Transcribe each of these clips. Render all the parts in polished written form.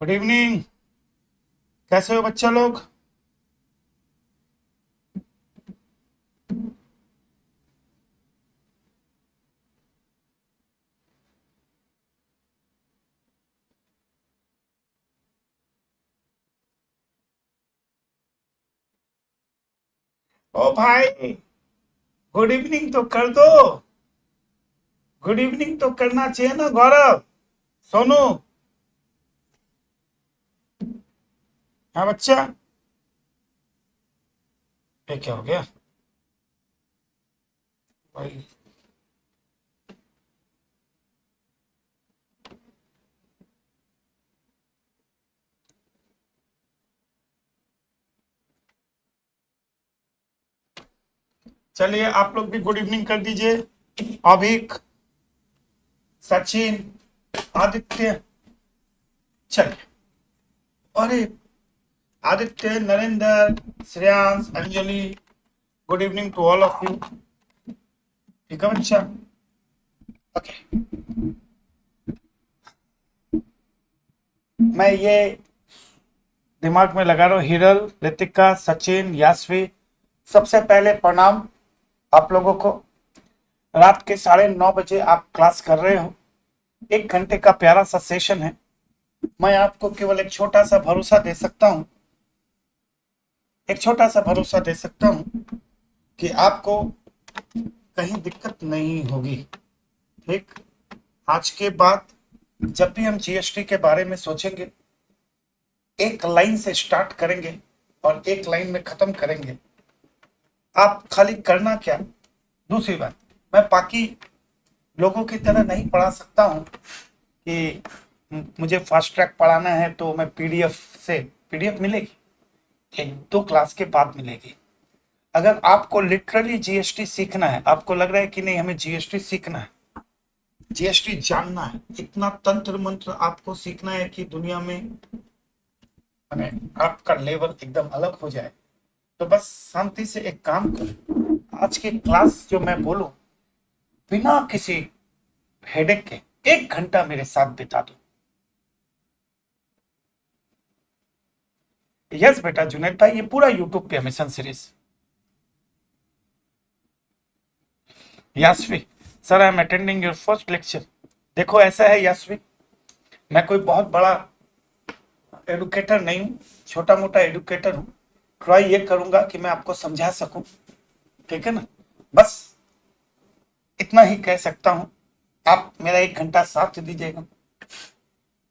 Good evening. कैसे हो बच्चा लोग? ओ भाई, गुड इवनिंग तो कर दो। गुड इवनिंग तो करना चाहिए ना गौरव। सोनू। हाँ बच्चा। ये क्या हो गया भाई? चलिए आप लोग भी गुड इवनिंग कर दीजिए। अभिक, सचिन, आदित्य। चलिए। अरे, Aditya, Narendra, Shreyansh, Anjali, good evening to all of you. ठीक है बच्चा। ओके। मैं ये दिमाग में लगा रहा हूँ, हिरल, ऋतिका, सचिन, यास्वी, सबसे पहले प्रणाम आप लोगों को। रात के 9:30 बजे आप क्लास कर रहे हो। 1 घंटे का प्यारा सा सेशन है। मैं आपको केवल एक छोटा सा भरोसा दे सकता हूँ, एक छोटा सा भरोसा दे सकता हूँ कि आपको कहीं दिक्कत नहीं होगी। ठीक। आज के बाद जब भी हम जीएसटी के बारे में सोचेंगे, एक लाइन से स्टार्ट करेंगे और एक लाइन में खत्म करेंगे। आप खाली करना क्या? दूसरी बात, मैं बाकी लोगों की तरह नहीं पढ़ा सकता हूँ कि मुझे फास्ट ट्रैक पढ़ाना है तो मैं पीडीएफ से, पीडीएफ मिलेगी 1-2 क्लास के बाद मिलेगी। अगर आपको लिटरली जीएसटी सीखना है, आपको लग रहा है कि नहीं हमें जीएसटी सीखना है, जीएसटी जानना है, इतना तंत्र मंत्र आपको सीखना है कि दुनिया में माने आपका लेवल एकदम अलग हो जाए, तो बस शांति से एक काम करो। आज की क्लास जो मैं बोलूं, बिना किसी हेडेक के 1 घंटा मेरे साथ बिता दो। यस बेटा जुनेद भाई, ये पूरा यूट्यूब पे mission series. Yasvi, sir I am attending your first lecture. देखो ऐसा है यास्वी, मैं कोई बहुत बड़ा एडुकेटर नहीं हूँ, छोटा मोटा एडुकेटर हूँ। ट्राई ये करूंगा कि मैं आपको समझा सकूं। ठीक है ना? बस इतना ही कह सकता हूँ। आप मेरा 1 घंटा साथ दीजिएगा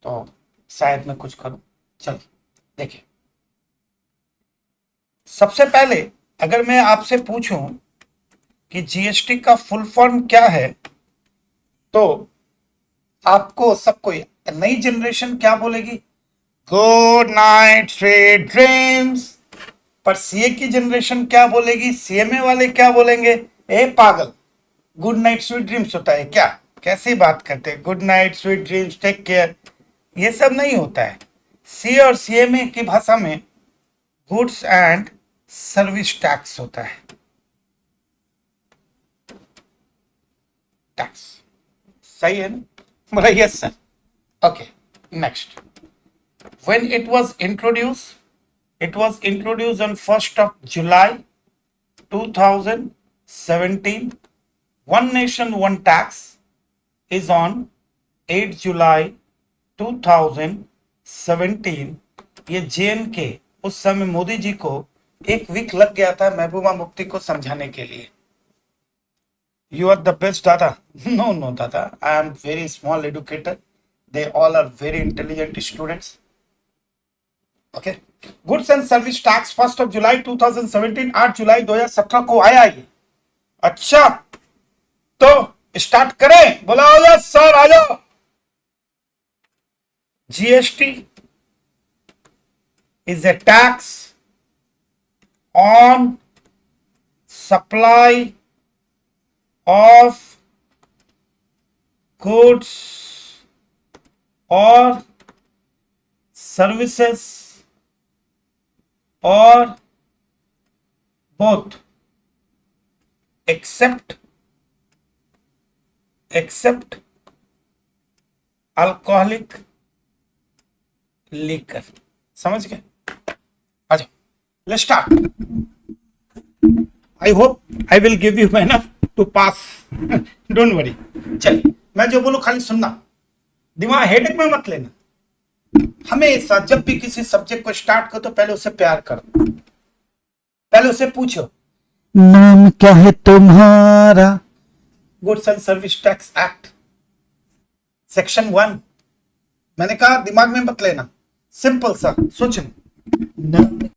तो शायद मैं कुछ करूं। चलिए देखिए, सबसे पहले अगर मैं आपसे पूछूं कि जीएसटी का फुल फॉर्म क्या है, तो आपको सबको नई जनरेशन क्या बोलेगी? Good night sweet dreams. पर सीए की जनरेशन क्या बोलेगी? सीएमए वाले क्या बोलेंगे? ए पागल, गुड नाइट स्वीट ड्रीम्स होता है क्या? कैसी बात करते हैं? Good night sweet dreams, take care, ये सब नहीं होता है। सी और सीएमए की भाषा में गुड्स एंड सर्विस टैक्स होता है। टैक्स सही है ना? बोला yes sir. Okay, next. When it was introduced on 1st of July 2017. One nation one tax is on 8 July 2017। ये जेएन के उस समय मोदी जी को 1 वीक लग गया था महबूबा मुफ्ती को समझाने के लिए। You are the best, Dada. No, no, Dada. I am very small educator. They all are very intelligent students. Okay. Goods and service tax 1 जुलाई 2017, 8 जुलाई 2017 को आया ये। अच्छा, तो स्टार्ट करें? बोला हो जा सर, आ जाओ। GST is a tax on supply of goods or services or both, except alcoholic liquor, समझ गए? आ जाओ, let's start. I hope I will give you enough to pass, don't worry. चलिए, मैं जो बोलूं खाली सुनना, दिमाग हेडेक में मत लेना। हमेशा जब भी किसी सब्जेक्ट को स्टार्ट करो तो पहले उसे प्यार करो, पहले उसे पूछो नाम क्या है तुम्हारा। Goods and service tax act section 1, मैंने कहा दिमाग में मत लेना, सिंपल सा सोचना।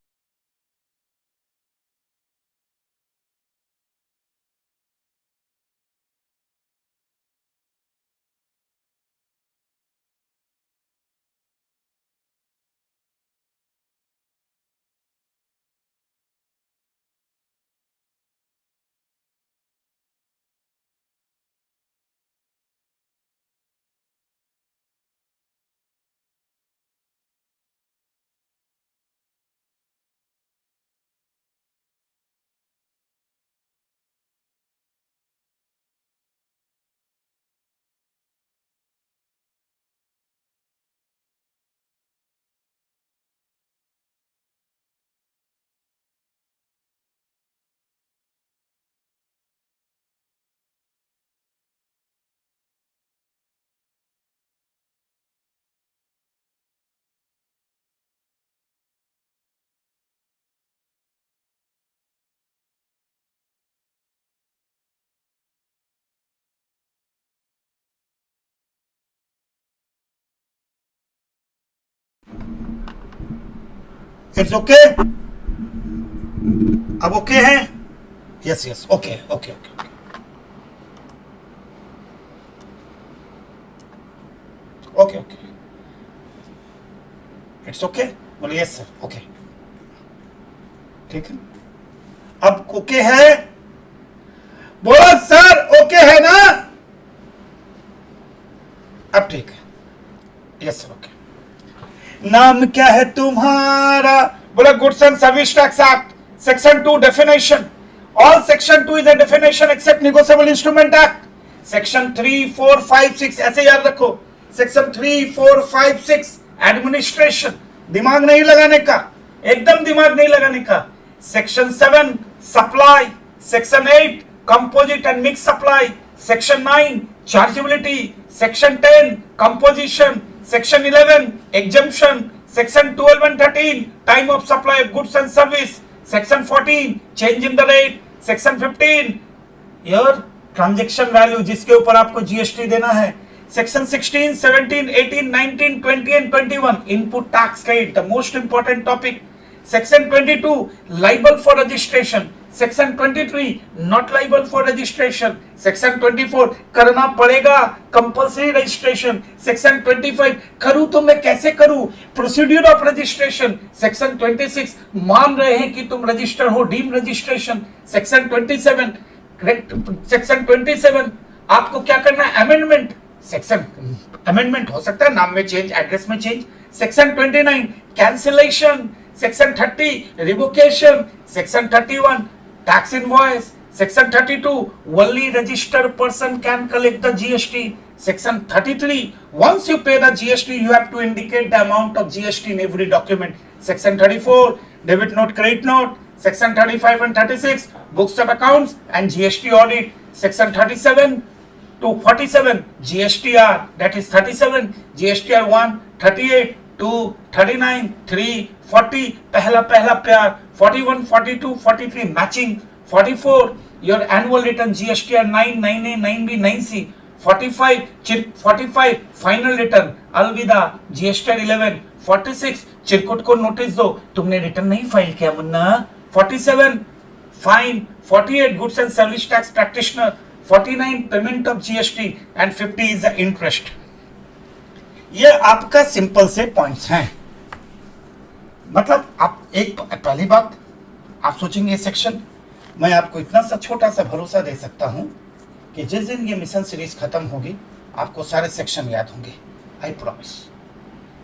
इट्स ओके, अब ओके है? Yes yes, okay okay okay okay okay, it's okay, बोलिए यस सर, ओके, ठीक है। अब ओके है? बोलो सर ओके है ना? अब ठीक है, यस सर, ओके। नाम क्या है तुम्हारा? बोला goods and service tax act section 2 definition. All section 2 is a definition except negotiable instrument act. Section 3, 4, 5, 6 ऐसे याद रखो। सेक्शन 3, 4, 5, 6 एडमिनिस्ट्रेशन, दिमाग नहीं लगाने का, एकदम दिमाग नहीं लगाने का। Section 7 supply, section 8 composite and mix supply, section 9 chargeability, section 10 composition, Section 11 exemption, Section 12 and 13 time of supply of goods and service, Section 14 change in the rate, Section 15 your transaction value जिसके ऊपर आपको GST देना है, Section 16, 17, 18, 19, 20 and 21 input tax rate, the most important topic. Section 22 liable for registration, Section 23 not liable for registration, Section 24 करना पड़ेगा compulsory registration, Section 25 करूं तो मैं कैसे करूं, प्रोसीड्यूर ऑफ रजिस्ट्रेशन, Section 26 मान रहे हैं कि तुम रजिस्टर हो, डीम रजिस्ट्रेशन, Section 27 Section 27 आपको क्या करना है, अमेंडमेंट। सेक्शन अमेंडमेंट हो सकता है नाम में चेंज, एड्रेस में change. Section 29 cancellation, Section 30 revocation, Section 31 tax invoice, Section 32 only registered person can collect the GST, Section 33 once you pay the GST you have to indicate the amount of GST in every document, Section 34 debit note, credit note, Section 35 and 36 books of accounts and GST audit, Section 37 to 47 GSTR, that is 37 GSTR 1, 38 2, 39 3, 40 पहला प्यार, 41, 42, 43 matching, 44 your annual return GSTR 9, 9A, 9B, 9C, 45 final return अलविदा GSTR 11, 46 चिरकुट को notice दो तुमने return नहीं file किया Munna, 47 fine, 48 goods and service tax practitioner, 49 payment of GST and 50 is the interest. ये आपका सिंपल से पॉइंट्स हैं। मतलब आप एक पहली बात आप सोचेंगे सेक्शन, मैं आपको इतना सा छोटा सा भरोसा दे सकता हूं कि जिस दिन ये मिशन सीरीज खत्म होगी आपको सारे सेक्शन याद होंगे, आई प्रॉमिस।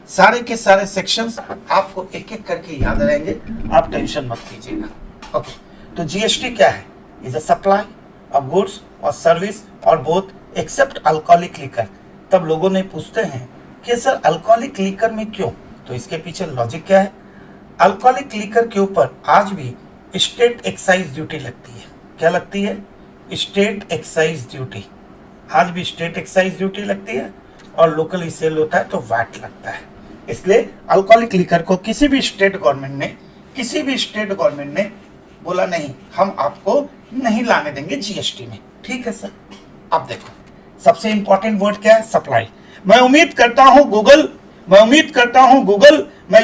सारे के सारे सेक्शंस आपको एक एक करके याद रहेंगे, आप टेंशन मत कीजिएगा। ओके, तो जीएसटी क्या है? Is a supply of goods और सर्विस और बोथ एक्सेप्ट अल्कोहलिक लिकर। तब लोगों ने पूछते हैं कि सर अल्कोहलिक लिकर में क्यों? तो इसके पीछे लॉजिक क्या है? अल्कोहलिक लीकर के ऊपर आज भी स्टेट एक्साइज ड्यूटी लगती है। क्या लगती है? State excise duty. आज भी स्टेट एक्साइज ड्यूटी लगती है और लोकली सेल होता है तो वैट लगता है। इसलिए अल्कोहलिक लीकर को किसी भी स्टेट गवर्नमेंट ने बोला नहीं, हम आपको नहीं लाने देंगे जीएसटी में। ठीक है सर। अब देखो सबसे इंपॉर्टेंट वर्ड क्या है? सप्लाई। मैं उम्मीद करता हूं गूगल, मैं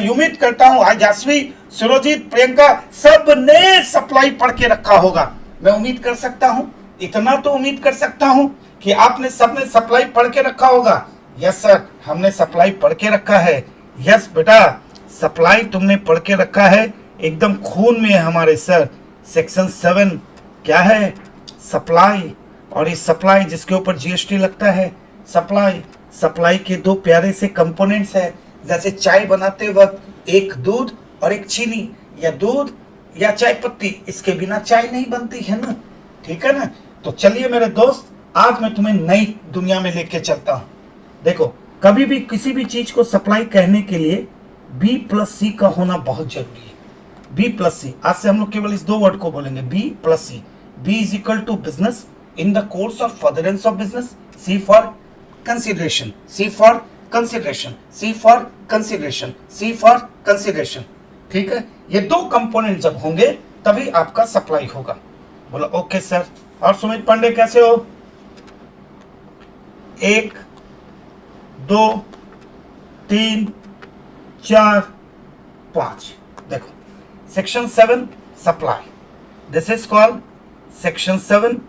उम्मीद करता हूं आज यास्वी, सुरजीत, प्रियंका सब ने सप्लाई पढ़ के रखा होगा। मैं उम्मीद कर सकता हूं, इतना तो उम्मीद कर सकता हूं कि आपने सबने सप्लाई पढ़ के रखा होगा। यस सर, हमने सप्लाई पढ़ के रखा है। यस बेटा, सप्लाई तुमने पढ़ के रखा है, एकदम खून में है हमारे सर। सेक्शन 7 क्या है? सप्लाई। और इस सप्लाई जिसके ऊपर जीएसटी लगता है, सप्लाई के दो प्यारे से कंपोनेंट्स है। जैसे चाय बनाते वक्त एक दूध और एक चीनी, या दूध या चाय पत्ती, इसके बिना चाय नहीं बनती है ना। ठीक है ना। तो चलिए मेरे दोस्त, आज मैं तुम्हें नई दुनिया में लेके चलता हूं। देखो, कभी भी किसी भी चीज को सप्लाई कहने के लिए B+C का होना बहुत जरूरी है। B+C, आज से हम लोग केवल इस दो वर्ड को बोलेंगे, B+C। B is equal to business in the course of furtherance of business. C for consideration, C for consideration. ठीक है। ये दो कंपोनेंट जब होंगे तभी आपका सप्लाई होगा। बोलो ओके सर। और सुमित पांडे कैसे हो? 1 2 3 4 5। देखो, section 7 supply, this is called section 7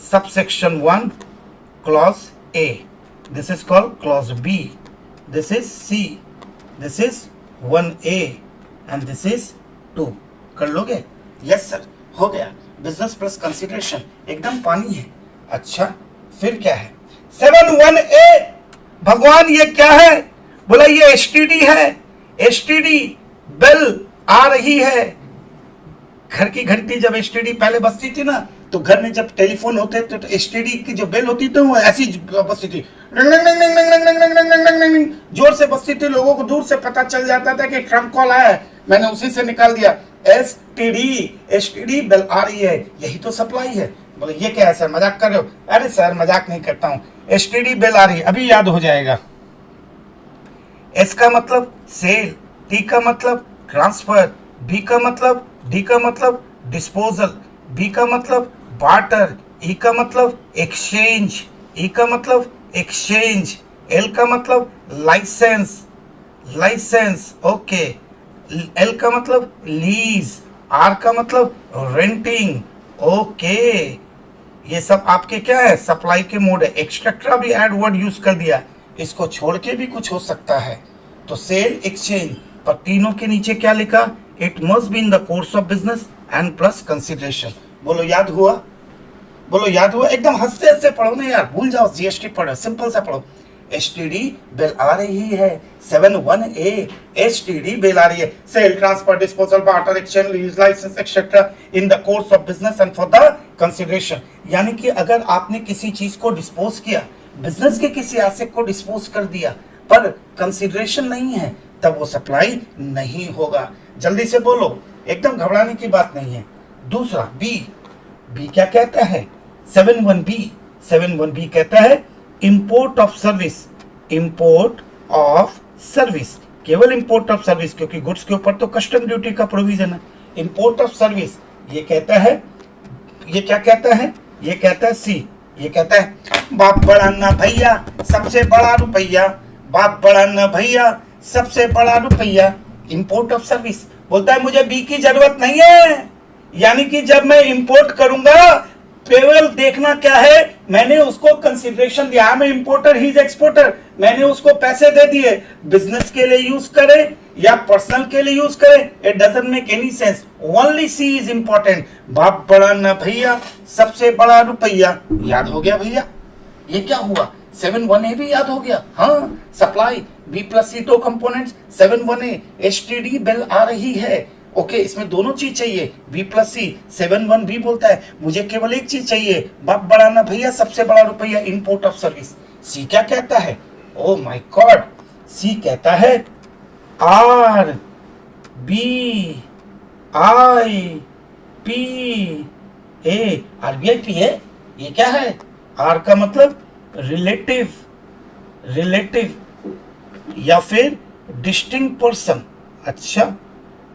subsection 1 clause A, this is called clause B, this is C, this is 1A and this is 2। कर लोगे? यस सर, हो गया। बिजनेस प्लस कंसिडरेशन एकदम पानी है। अच्छा, फिर क्या है? 7(1)(a। भगवान ये क्या है? बोला ये एसटीडी है। एसटीडी बेल आ रही है। घर की घंटी जब एसटीडी पहले बजती थी ना, तो घर में जब टेलीफोन होते थे तो एसटीडी की जो बेल होती थी वो ऐसी बजती थी, जोर से बजती थी। लोगों को दूर से पता चल जाता था कि ट्रम्प कॉल आया है। मैंने उसी से निकाल दिया, एसटीडी बेल आ रही है। यही तो सप्लाई है। बोले ये क्या है सर, मजाक कर रहे हो? अरे सर मजाक नहीं करता हूँ, एसटीडी बेल आ रही है, अभी याद हो जाएगा। एस का मतलब सेल, टी का मतलब ट्रांसफर, बी का मतलब, डी का मतलब डिस्पोजल, बी का मतलब बार्टर, ई का मतलब एक्सचेंज, ई का मतलब एक्सचेंज, एल का मतलब लाइसेंस, ओके, एल का मतलब लीज, आर का मतलब रेंटिंग, ओके। ये सब आपके क्या है? सप्लाई के मोड है। एक्स्ट्रा भी ऐड वर्ड यूज कर दिया, इसको छोड़ के भी कुछ हो सकता है। तो सेल, एक्सचेंज, पर तीनों के नीचे क्या लिखा? It must be in the course of business and plus consideration. बोलो याद हुआ? बोलो याद हुआ? एकदम हंसते हंसते पढ़ो ना यार, भूल जाओ जीएसटी पढ़ो, सिंपल सा पढ़ो। एसटीडी बेल आ रही है, 7(1)(a। एसटीडी बेल आ रही है। Sale, transfer, disposal, barter, exchange, lease, licence etcetera in the course of business and for the consideration. यानी कि अगर आपने किसी चीज को डिस्पोज किया, बिजनेस के किसी एसेट को डिस्पोज कर दिया, पर कंसिडरेशन नहीं है, तब वो सप्लाई नहीं होगा। जल्दी से बोलो, एकदम घबराने की बात नहीं है। दूसरा बी क्या कहता है? 7(1)(b कहता है इंपोर्ट ऑफ सर्विस, केवल इंपोर्ट ऑफ सर्विस, क्योंकि गुड्स के ऊपर तो कस्टम ड्यूटी का प्रोविजन है। इंपोर्ट ऑफ सर्विस ये कहता है, ये क्या कहता है? ये कहता है सी, ये कहता है बाप बड़ा ना भैया सबसे बड़ा रुपया, बाप बड़ा ना भैया सबसे बड़ा रुपया। इंपोर्ट ऑफ सर्विस बोलता है मुझे बी की जरूरत नहीं है। यानी कि जब मैं इंपोर्ट करूंगा, केवल देखना क्या है, मैंने उसको कंसिडरेशन दिया। मैं इंपोर्टर, ही इज एक्सपोर्टर, मैंने उसको पैसे दे दिए। बिजनेस के लिए यूज करे या पर्सनल के लिए यूज करे, it doesn't make any sense. Only C is important. बाप बड़ा ना भैया सबसे बड़ा रुपया। याद हो गया भैया? ये क्या हुआ? 7(1)(a) भी याद हो गया। हाँ, सप्लाई, B+C दो कंपोनेंट्स, 7(1)(a, एसटीडी बेल आ रही है। ओके, इसमें दोनों चीज चाहिए, B+C। 7(1)(b बोलता है मुझे केवल एक चीज चाहिए, बाप बड़ा ना भैया सबसे बड़ा रुपया, इंपोर्ट ऑफ सर्विस। सी क्या कहता है? ओ माय गॉड, सी कहता है R B I P A, RBI P है, ये क्या है? आर का मतलब रिलेटिव, रिलेटिव या फिर डिस्टिंक्ट पर्सन। अच्छा,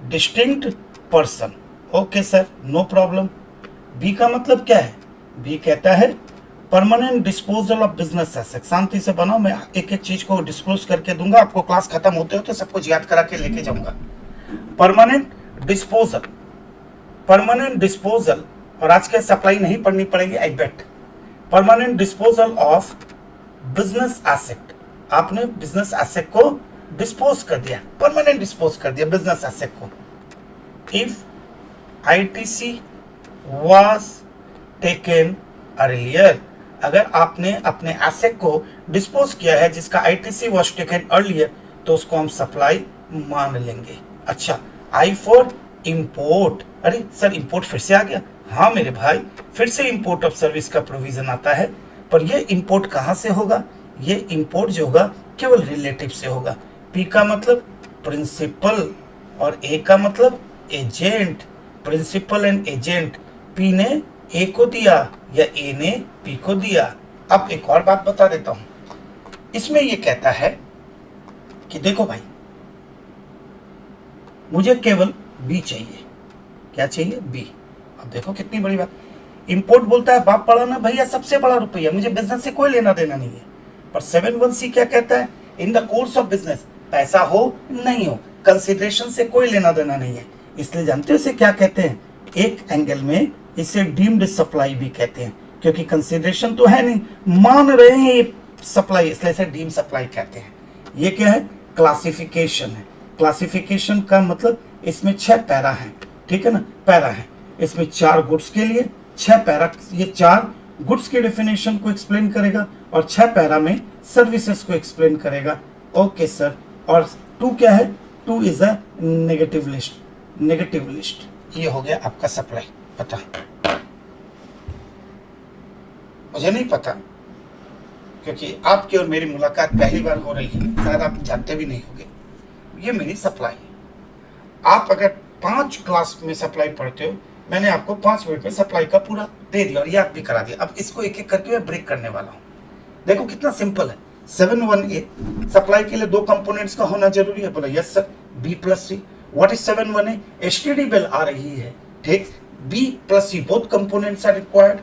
distinct person, okay sir, no problem. B का मतलब क्या है? बी कहता है permanent disposal of business asset. शांति से बनाओ, मैं एक एक चीज को डिस्क्लोज करके दूंगा, आपको क्लास खत्म होते हो तो सब कुछ याद करा के लेके जाऊंगा। परमानेंट डिस्पोजल, परमानेंट डिस्पोजल, और आज के सप्लाई नहीं पढ़नी पड़ेगी I bet. Permanent disposal of business asset, आपने बिजनेस एसेट को डिस्पोज कर दिया, परमानेंट डिस्पोज कर दिया बिजनेस एसेट को। If ITC was taken earlier, अगर आपने अपने एसेट को डिस्पोज किया है जिसका आईटीसी वाज टेकन अर्लियर, तो उसको हम सप्लाई मान लेंगे। अच्छा, आई फॉर इंपोर्ट, अरे सर इंपोर्ट फिर से आ गया? हाँ मेरे भाई, फिर से इंपोर्ट ऑफ सर्विस का प्रोविजन आता है, पर ये इंपोर्ट कहां से होगा? ये इंपोर्ट जो होगा केवल रिलेटिव से होगा। पी का मतलब प्रिंसिपल और ए का मतलब agent, principal and agent. P ने ए को दिया या ए ने पी को दिया। अब एक और बात बता देता हूं, इसमें ये कहता है कि देखो भाई, मुझे केवल बी चाहिए। क्या चाहिए? बी। अब देखो कितनी बड़ी बात, इंपोर्ट बोलता है बाप बड़ा ना भैया, सबसे बड़ा रुपया, मुझे बिजनेस से कोई लेना देना नहीं है। पर 7(1) क्या कहता है? इन द कोर्स ऑफ बिजनेस, पैसा हो नहीं हो, कंसिडरेशन से कोई लेना देना नहीं है। इसलिए जानते हो इसे क्या कहते हैं? एक एंगल में इसे डीम्ड सप्लाई भी कहते हैं, क्योंकि कंसिडरेशन तो है नहीं, मान रहे हैं ये सप्लाई, इसलिए इसे डीम सप्लाई कहते हैं। ये क्या है? क्लासिफिकेशन है। क्लासिफिकेशन का मतलब इसमें 6 पैरा है, ठीक है ना? पैरा है, इसमें 4 गुड्स के लिए 6 पैरा, ये 4 गुड्स के डेफिनेशन को एक्सप्लेन करेगा और 6 पैरा में सर्विसेज को एक्सप्लेन करेगा। Okay sir. और 2 क्या है? 2 is a negative list, negative list. ये हो गया आपका सप्लाई। पता मुझे नहीं पता, क्योंकि आपकी और मेरी मुलाकात पहली बार हो रही है, शायद आप जानते भी नहीं होंगे। ये मेरी सप्लाई है। आप अगर 5 क्लास में सप्लाई पढ़ते हो, मैंने आपको 5 मिनट में सप्लाई का पूरा दे दिया और याद भी करा दिया। अब इसको एक एक करके मैं ब्रेक करने वाला हूँ। देखो कितना सिंपल है। 7(1)(a) सप्लाई के लिए 2 कंपोनेंट्स का होना जरूरी है। बोला yes sir. B + C, what is 7(1)(a)? STD bill आ रही है, ठीक। B + C both components are required.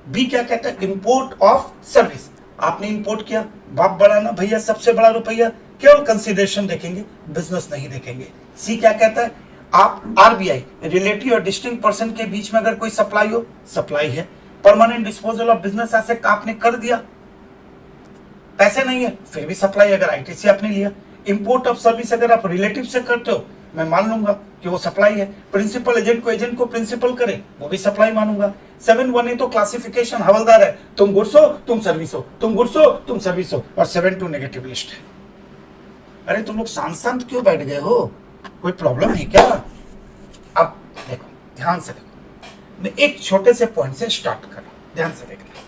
B क्या कहता है? इंपोर्ट ऑफ सर्विस, आपने इंपोर्ट किया, बाप बड़ा ना भैया, सबसे बड़ा रुपया, केवल कंसिडरेशन देखेंगे, बिजनेस नहीं देखेंगे। C क्या कहता है? आप आरबीआई, रिलेटिव और डिस्टिंक्ट पर्सन के बीच में अगर कोई सप्लाई हो, सप्लाई है। Permanent disposal of business asset आपने कर दिया, पैसे नहीं है फिर भी सप्लाई, अगर आईटीसी आपने लिया। इंपोर्ट ऑफ सर्विस अगर आप रिलेटिव से करते हो, मैं मान लूंगा कि वो सप्लाई है। प्रिंसिपल एजेंट को प्रिंसिपल करे, वो भी सप्लाई मानूंगा। 7(1)(a) तो क्लासिफिकेशन हवलदार है, तुम गुड्स हो तुम सर्विस हो, तुम गुड्स हो तुम सर्विस हो। और 7(2) नेगेटिव लिस्ट है। अरे तुम लोग शांत शांत क्यों बैठ गए हो? कोई प्रॉब्लम है क्या? अब देखो, ध्यान से देखो, मैं एक छोटे से पॉइंट से स्टार्ट कर रहा हूं, ध्यान से देखना,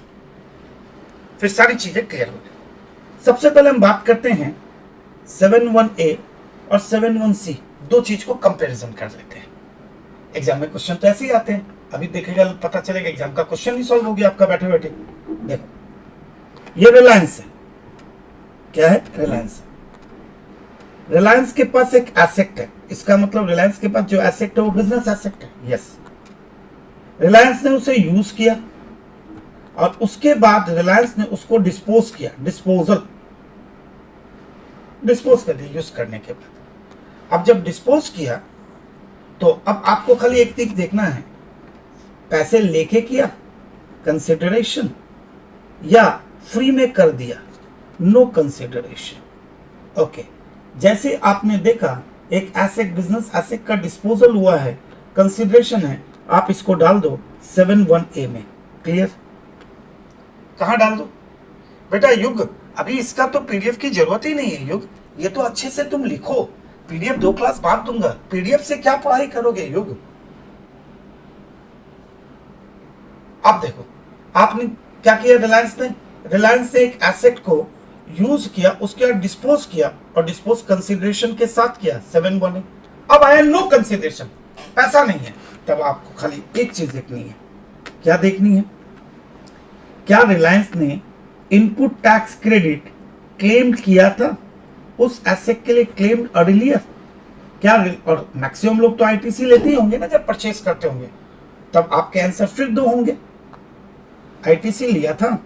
फिर सारी चीजें क्लियर हो गई। सबसे पहले हम बात करते हैं 7(1)(a) और 7(1)(c), 2 चीज को कंपैरिजन कर लेते हैं। एग्जाम में क्वेश्चन तो ऐसे ही आते हैं, अभी देखेगा पता चलेगा एग्जाम का क्वेश्चन ही सॉल्व हो गया आपका बैठे बैठे। देखो ये रिलायंस है, क्या है? रिलायंस। रिलायंस के पास एक एसेट है, इसका मतलब रिलायंस के पास जो एसेट है वो बिजनेस एसेट है। यस, रिलायंस ने उसे यूज किया और उसके बाद रिलायंस ने उसको डिस्पोज किया, डिस्पोज कर दिया यूज करने के बाद। अब जब डिस्पोज किया तो अब आपको खाली एक चीज देखना है, पैसे लेके किया कंसिडरेशन या फ्री में कर दिया, नो कंसिडरेशन। ओके, जैसे आपने देखा एक एसेट, बिजनेस एसेट का डिस्पोजल हुआ है, कंसिडरेशन है, आप इसको डाल दो 7(1)(a) में। क्लियर? कहां डाल दो बेटा? युग, अभी इसका तो पीडीएफ की जरूरत ही नहीं है युग, ये तो अच्छे से तुम लिखो, पीडीएफ 2 क्लास बाद दूंगा, पीडीएफ से क्या पढ़ाई करोगे युग? अब देखो आपने क्या किया, रिलायंस ने एक एसेट को यूज किया, उसके बाद डिस्पोज किया, और डिस्पोज कंसिडरेशन के साथ किया 718। अब आया नो कंसिडरेशन, पैसा नहीं है, तब आपको खाली एक चीज देखनी है। क्या देखनी है? क्या रिलायंस ने इनपुट टैक्स क्रेडिट क्लेम किया था उस एसेट के लिए, क्लेम अर्लियर? क्या? और मैक्सिमम लोग तो आईटीसी लेते ही होंगे ना जब परचेस करते होंगे, तब आपके आंसर फिर दो होंगे। आईटीसी लिया था?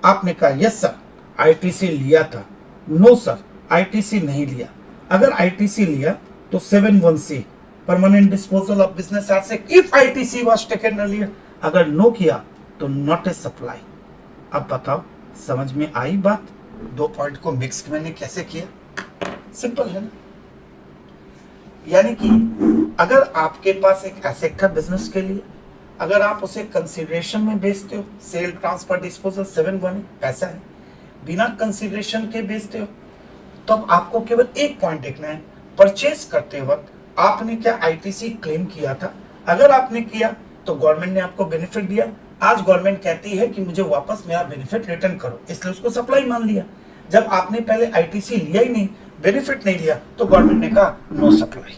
आपने कहा यस सर आईटीसी लिया था। नो सर आईटीसी नहीं लिया। अगर आईटीसी लिया तो 7(1)(c permanent disposal of business asset if ITC was taken earlier. अगर नो किया तो नॉट ए सप्लाई। अब बताओ समझ में आई बात? दो पॉइंट को मिक्स मैंने कैसे किया? सिंपल है ना। यानी कि अगर आपके पास एक एसेट है बिजनेस के लिए, अगर आप उसे कंसिडरेशन में बेचते हो, सेल ट्रांसफर डिस्पोजल 7(1) पैसा है, बिना कंसिडरेशन के बेचते हो, तो अब आपको केवल एक पॉइंट देखना है, परचेस करते वक्त आपने क्या आईटीसी क्लेम किया था? अगर आपने किया तो गवर्नमेंट ने आपको बेनिफिट दिया। आज गवर्नमेंट कहती है कि मुझे वापस मेरा बेनिफिट रिटर्न करो, इसलिए उसको सप्लाई मान लिया। जब आपने पहले आईटीसी लिया ही नहीं, बेनिफिट नहीं लिया, तो गवर्नमेंट ने कहा नो सप्लाई।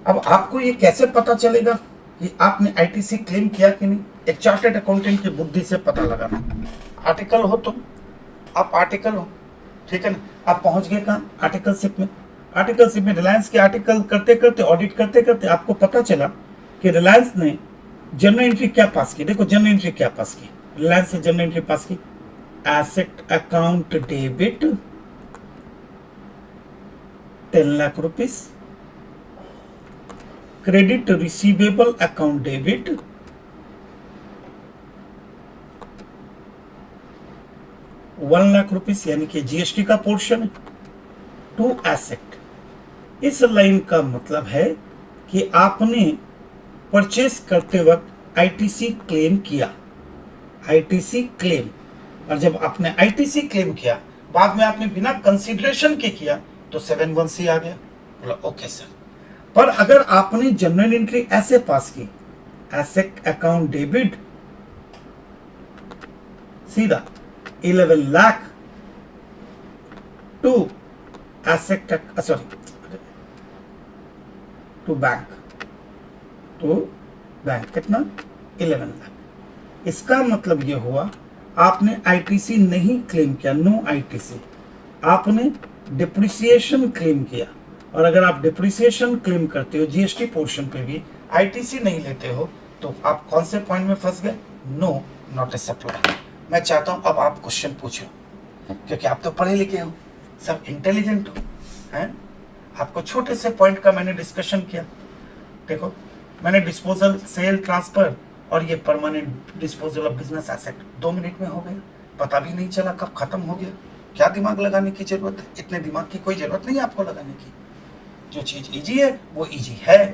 अब आपको ये कैसे पता चलेगा कि आपने आईटीसी क्लेम किया कि नहीं? एक चार्टर्ड अकाउंटेंट की बुद्धि से पता लगाना। आर्टिकल हो तुम, आप आर्टिकल हो, ठीक है ना। आप पहुंच गए कहां? आर्टिकलशिप में। आर्टिकलशिप में रिलायंस के आर्टिकल करते करते, ऑडिट करते करते आपको पता चला कि रिलायंस ने जनरल एंट्री क्या पास की। देखो जनरल एंट्री क्या पास की, रिलायंस ने जनरल एंट्री पास की, asset account debit 10 lakh rupees, credit receivable account debit 1 lakh rupees, यानी कि जीएसटी का पोर्शन टू एसेट। इस लाइन का मतलब है कि आपने परचेस करते वक्त आईटीसी क्लेम किया, आईटीसी क्लेम। और जब आपने आईटीसी क्लेम किया, बाद में आपने बिना कंसिडरेशन के किया, तो 7(1)(c आ गया। बोला ओके सर। पर अगर आपने जनरल एंट्री ऐसे पास की, एसेट अकाउंट डेबिट सीधा 11 lakh to asset, sorry to bank, कितना? 11 लाख। इसका मतलब यह हुआ आपने आईटीसी नहीं क्लेम किया, नो आईटीसी, आपने डिप्रिसिएशन क्लेम किया। और अगर आप डिप्रिसिएशन क्लेम करते हो जीएसटी पोर्शन पे भी, आईटीसी नहीं लेते हो, तो आप कौन से पॉइंट में फंस गए? No not a supply. मैं चाहता हूं अब आप क्वेश्चन पूछो, क्योंकि आप तो पढ़े लिखे हो, सब इंटेलिजेंट हो, हैं? आपको छोटे से पॉइंट का मैंने डिस्कशन किया। देखो मैंने डिस्पोजल, सेल, ट्रांसफर और ये permanent disposal of business asset 2 minute में हो गया, पता भी नहीं चला कब खत्म हो गया। क्या दिमाग लगाने की जरूरत है? इतने दिमाग की कोई जरूरत नहीं है आपको लगाने की। जो चीज इजी है वो इजी है।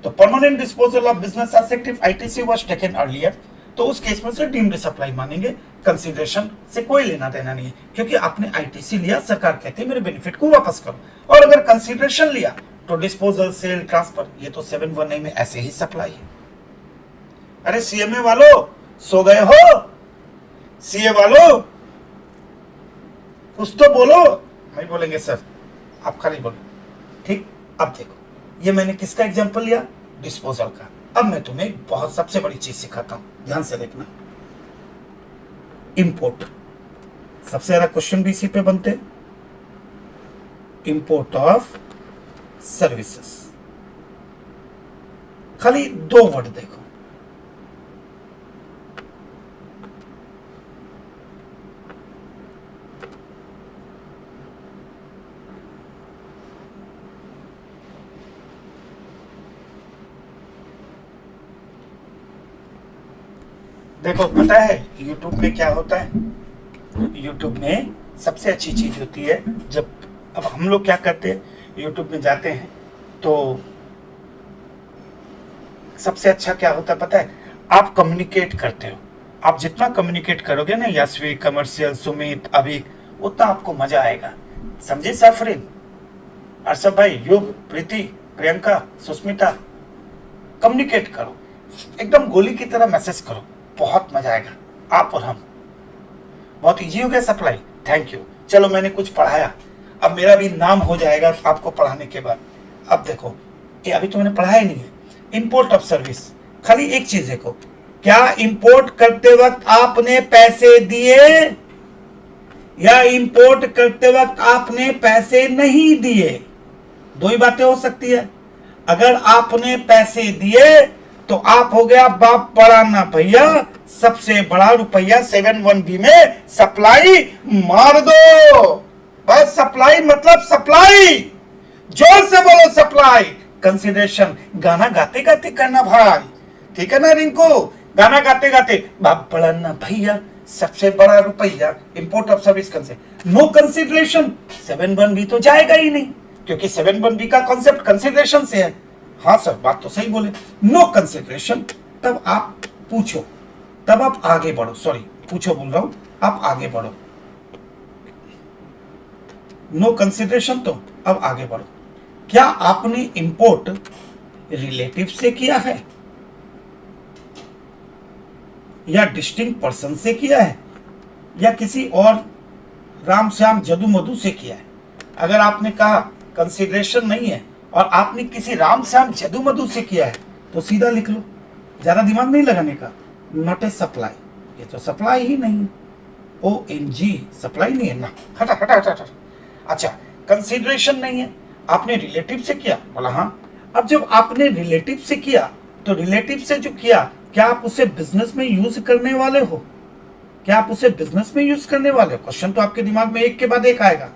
तो permanent disposal of business asset if ITC was taken earlier, तो उस केस में से डीम्ड सप्लाई मानेंगे, कंसीडरेशन से कोई लेना देना नहीं है, क्योंकि आपने आईटीसी लिया, सरकार कहती है मेरे बेनिफिट को वापस करो। और अगर कंसीडरेशन लिया तो डिस्पोजल, सेल, ट्रांसफर, ये तो 7(1) में ऐसे ही सप्लाई है। अरे सीएमए वालों सो गए हो? सीए वालों कुछ तो बोलो। नहीं बोलेंगे सर, आप खाली बोलो, ठीक। अब देखो ये मैंने किसका एग्जांपल लिया? डिस्पोजल का। अब मैं तुम्हें बहुत सबसे बड़ी चीज सिखाता हूं, ध्यान से देखना। इंपोर्ट, सबसे ज्यादा क्वेश्चन भी इसी पे बनते। इंपोर्ट ऑफ सर्विसेज, खाली 2 वर्ड देखो। देखो पता है YouTube में क्या होता है? YouTube में सबसे अच्छी चीज होती है जब, अब हम लोग क्या करते हैं, YouTube में जाते हैं तो सबसे अच्छा क्या होता है पता है? आप कम्युनिकेट करते हो। आप जितना कम्युनिकेट करोगे ना, यशवी, कमर्शियल, सुमित, अभी, उतना आपको मजा आएगा। समझे? सफरीन, अर्षद भाई, युग, प्रीति, प्रियंका, सुष्मिता, कम्युनिकेट करो, एकदम गोली की तरह मैसेज करो, बहुत मजा आएगा। आप और हम, बहुत इजी हो गया सप्लाई। Thank you. चलो मैंने कुछ पढ़ाया, अब मेरा भी नाम हो जाएगा आपको पढ़ाने के बाद। अब देखो, ये अभी तो मैंने पढ़ाया नहीं है, इंपोर्ट ऑफ सर्विस। खाली एक चीज देखो, क्या इंपोर्ट करते वक्त आपने पैसे दिए या इंपोर्ट करते वक्त आपने पैसे नहीं दिए? दो ही बातें हो सकती है। अगर आपने पैसे दिए तो आप हो गया बाप बड़ा ना भैया, सबसे बड़ा रुपया 7(1)B में सप्लाई मार दो। बस सप्लाई मतलब सप्लाई, जोर से बोलो सप्लाई। कंसिडरेशन गाना गाते गाते करना भाई, ठीक है ना रिंकू? गाना गाते गाते, बाप बड़ा ना भैया, सबसे बड़ा रुपया, import of service no consideration, 7(1)B तो जाएगा ही नहीं, क्योंकि 7(1)B का कॉन्सेप्ट कंसिडरेशन से है। हाँ सर, बात तो सही बोले, नो कंसिडरेशन। तब आप पूछो, तब आप आगे बढ़ो, सॉरी पूछो बोल रहा हूं, आप आगे बढ़ो। नो कंसिडरेशन तो अब आगे बढ़ो। क्या आपने इंपोर्ट रिलेटिव से किया है या डिस्टिंक्ट पर्सन से किया है या किसी और राम श्याम जदू मधु से किया है? अगर आपने कहा कंसिडरेशन नहीं है और आपने किसी राम श्याम जदू मधु से किया है तो सीधा लिख लो, ज्यादा दिमाग नहीं लगाने का, नॉट ए सप्लाई। ये तो सप्लाई ही नहीं, ONG सप्लाई नहीं है ना, हटा हटा हटा हटा। अच्छा, कंसिडरेशन नहीं है, आपने रिलेटिव से किया, बोला हाँ। अब जब आपने रिलेटिव से किया तो रिलेटिव से जो किया, क्या आप उसे बिजनेस में यूज करने वाले हो? क्या आप उसे बिजनेस में यूज करने वाले हो? क्वेश्चन तो आपके दिमाग में एक के बाद एक आएगा,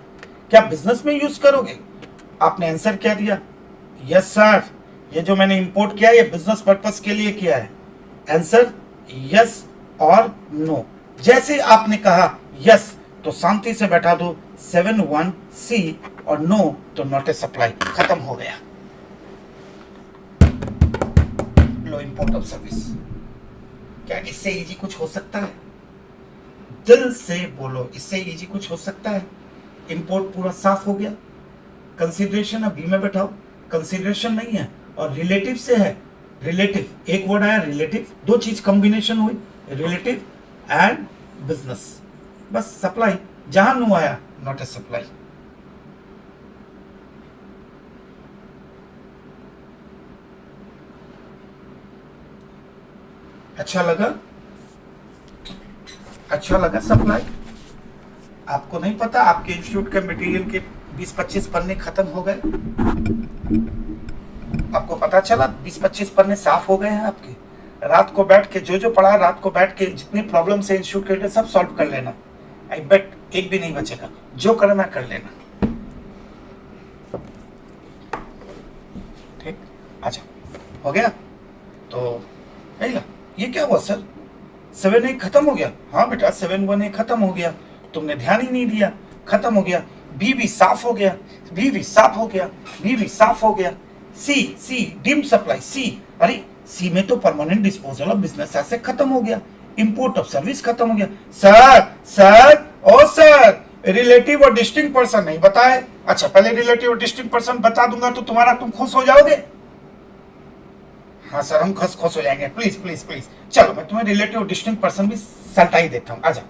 क्या बिजनेस में यूज करोगे? आपने आंसर क्या दिया? यस सर, ये जो मैंने इंपोर्ट किया ये बिजनेस पर्पस के लिए किया है। आंसर यस और नो। जैसे आपने कहा यस तो शांति से बैठा दो 7(1)C और नो तो नॉट ए सप्लाई, खत्म हो गया। लो इंपोर्ट ऑफ सर्विस। क्या इससे इजी कुछ हो सकता है? दिल से बोलो, इससे इजी कुछ हो सकता है? इंपोर्ट पूरा साफ हो गया। कंसिडरेशन अब बी में बैठाओ, कंसिडरेशन नहीं है और रिलेटिव से है। रिलेटिव, एक वर्ड आया रिलेटिव, दो चीज कॉम्बिनेशन हुई, रिलेटिव एंड बिजनेस, बस सप्लाई। जहां नो आया नॉट ए सप्लाई। अच्छा लगा? अच्छा लगा सप्लाई? आपको नहीं पता, आपके इंस्टीट्यूट के मटेरियल के 20-25 पन्ने खत्म हो गए, आपको पता चला 20-25 पन्ने साफ हो गए हैं आपके। रात को बैठ के जो पढ़ा, रात को बैठ के जितनी प्रॉब्लम से इंस्टीट्यूट के सब सॉल्व कर लेना। आई बेट एक भी नहीं बचेगा, जो करना कर लेना। ठीक, अच्छा हो गया तो ये क्या हुआ सर, 7(a) खत्म हो गया? हाँ बेटा, 7(1)A खत्म हो गया, तुमने ध्यान ही नहीं दिया, खत्म हो गया। बी भी साफ हो गया, बी भी साफ हो गया, बी भी साफ हो गया। सी डीम सप्लाई, सी, अरे सी में तो permanent disposal of business asset खत्म हो गया, इंपोर्ट ऑफ सर्विस खत्म हो गया। सर ओ सर, रिलेटिव और डिस्टिंक्ट पर्सन नहीं बताए? अच्छा, पहले रिलेटिव और डिस्टिंक्ट पर्सन बता दूंगा तो तुम खुश हो जाओगे? हाँ सर, हम खुश हो जाएंगे, प्लीज प्लीज प्लीज। चलो मैं तुम्हें रिलेटिव और डिस्टिंक्ट पर्सन भी सल्टा ही देता हूँ, आजा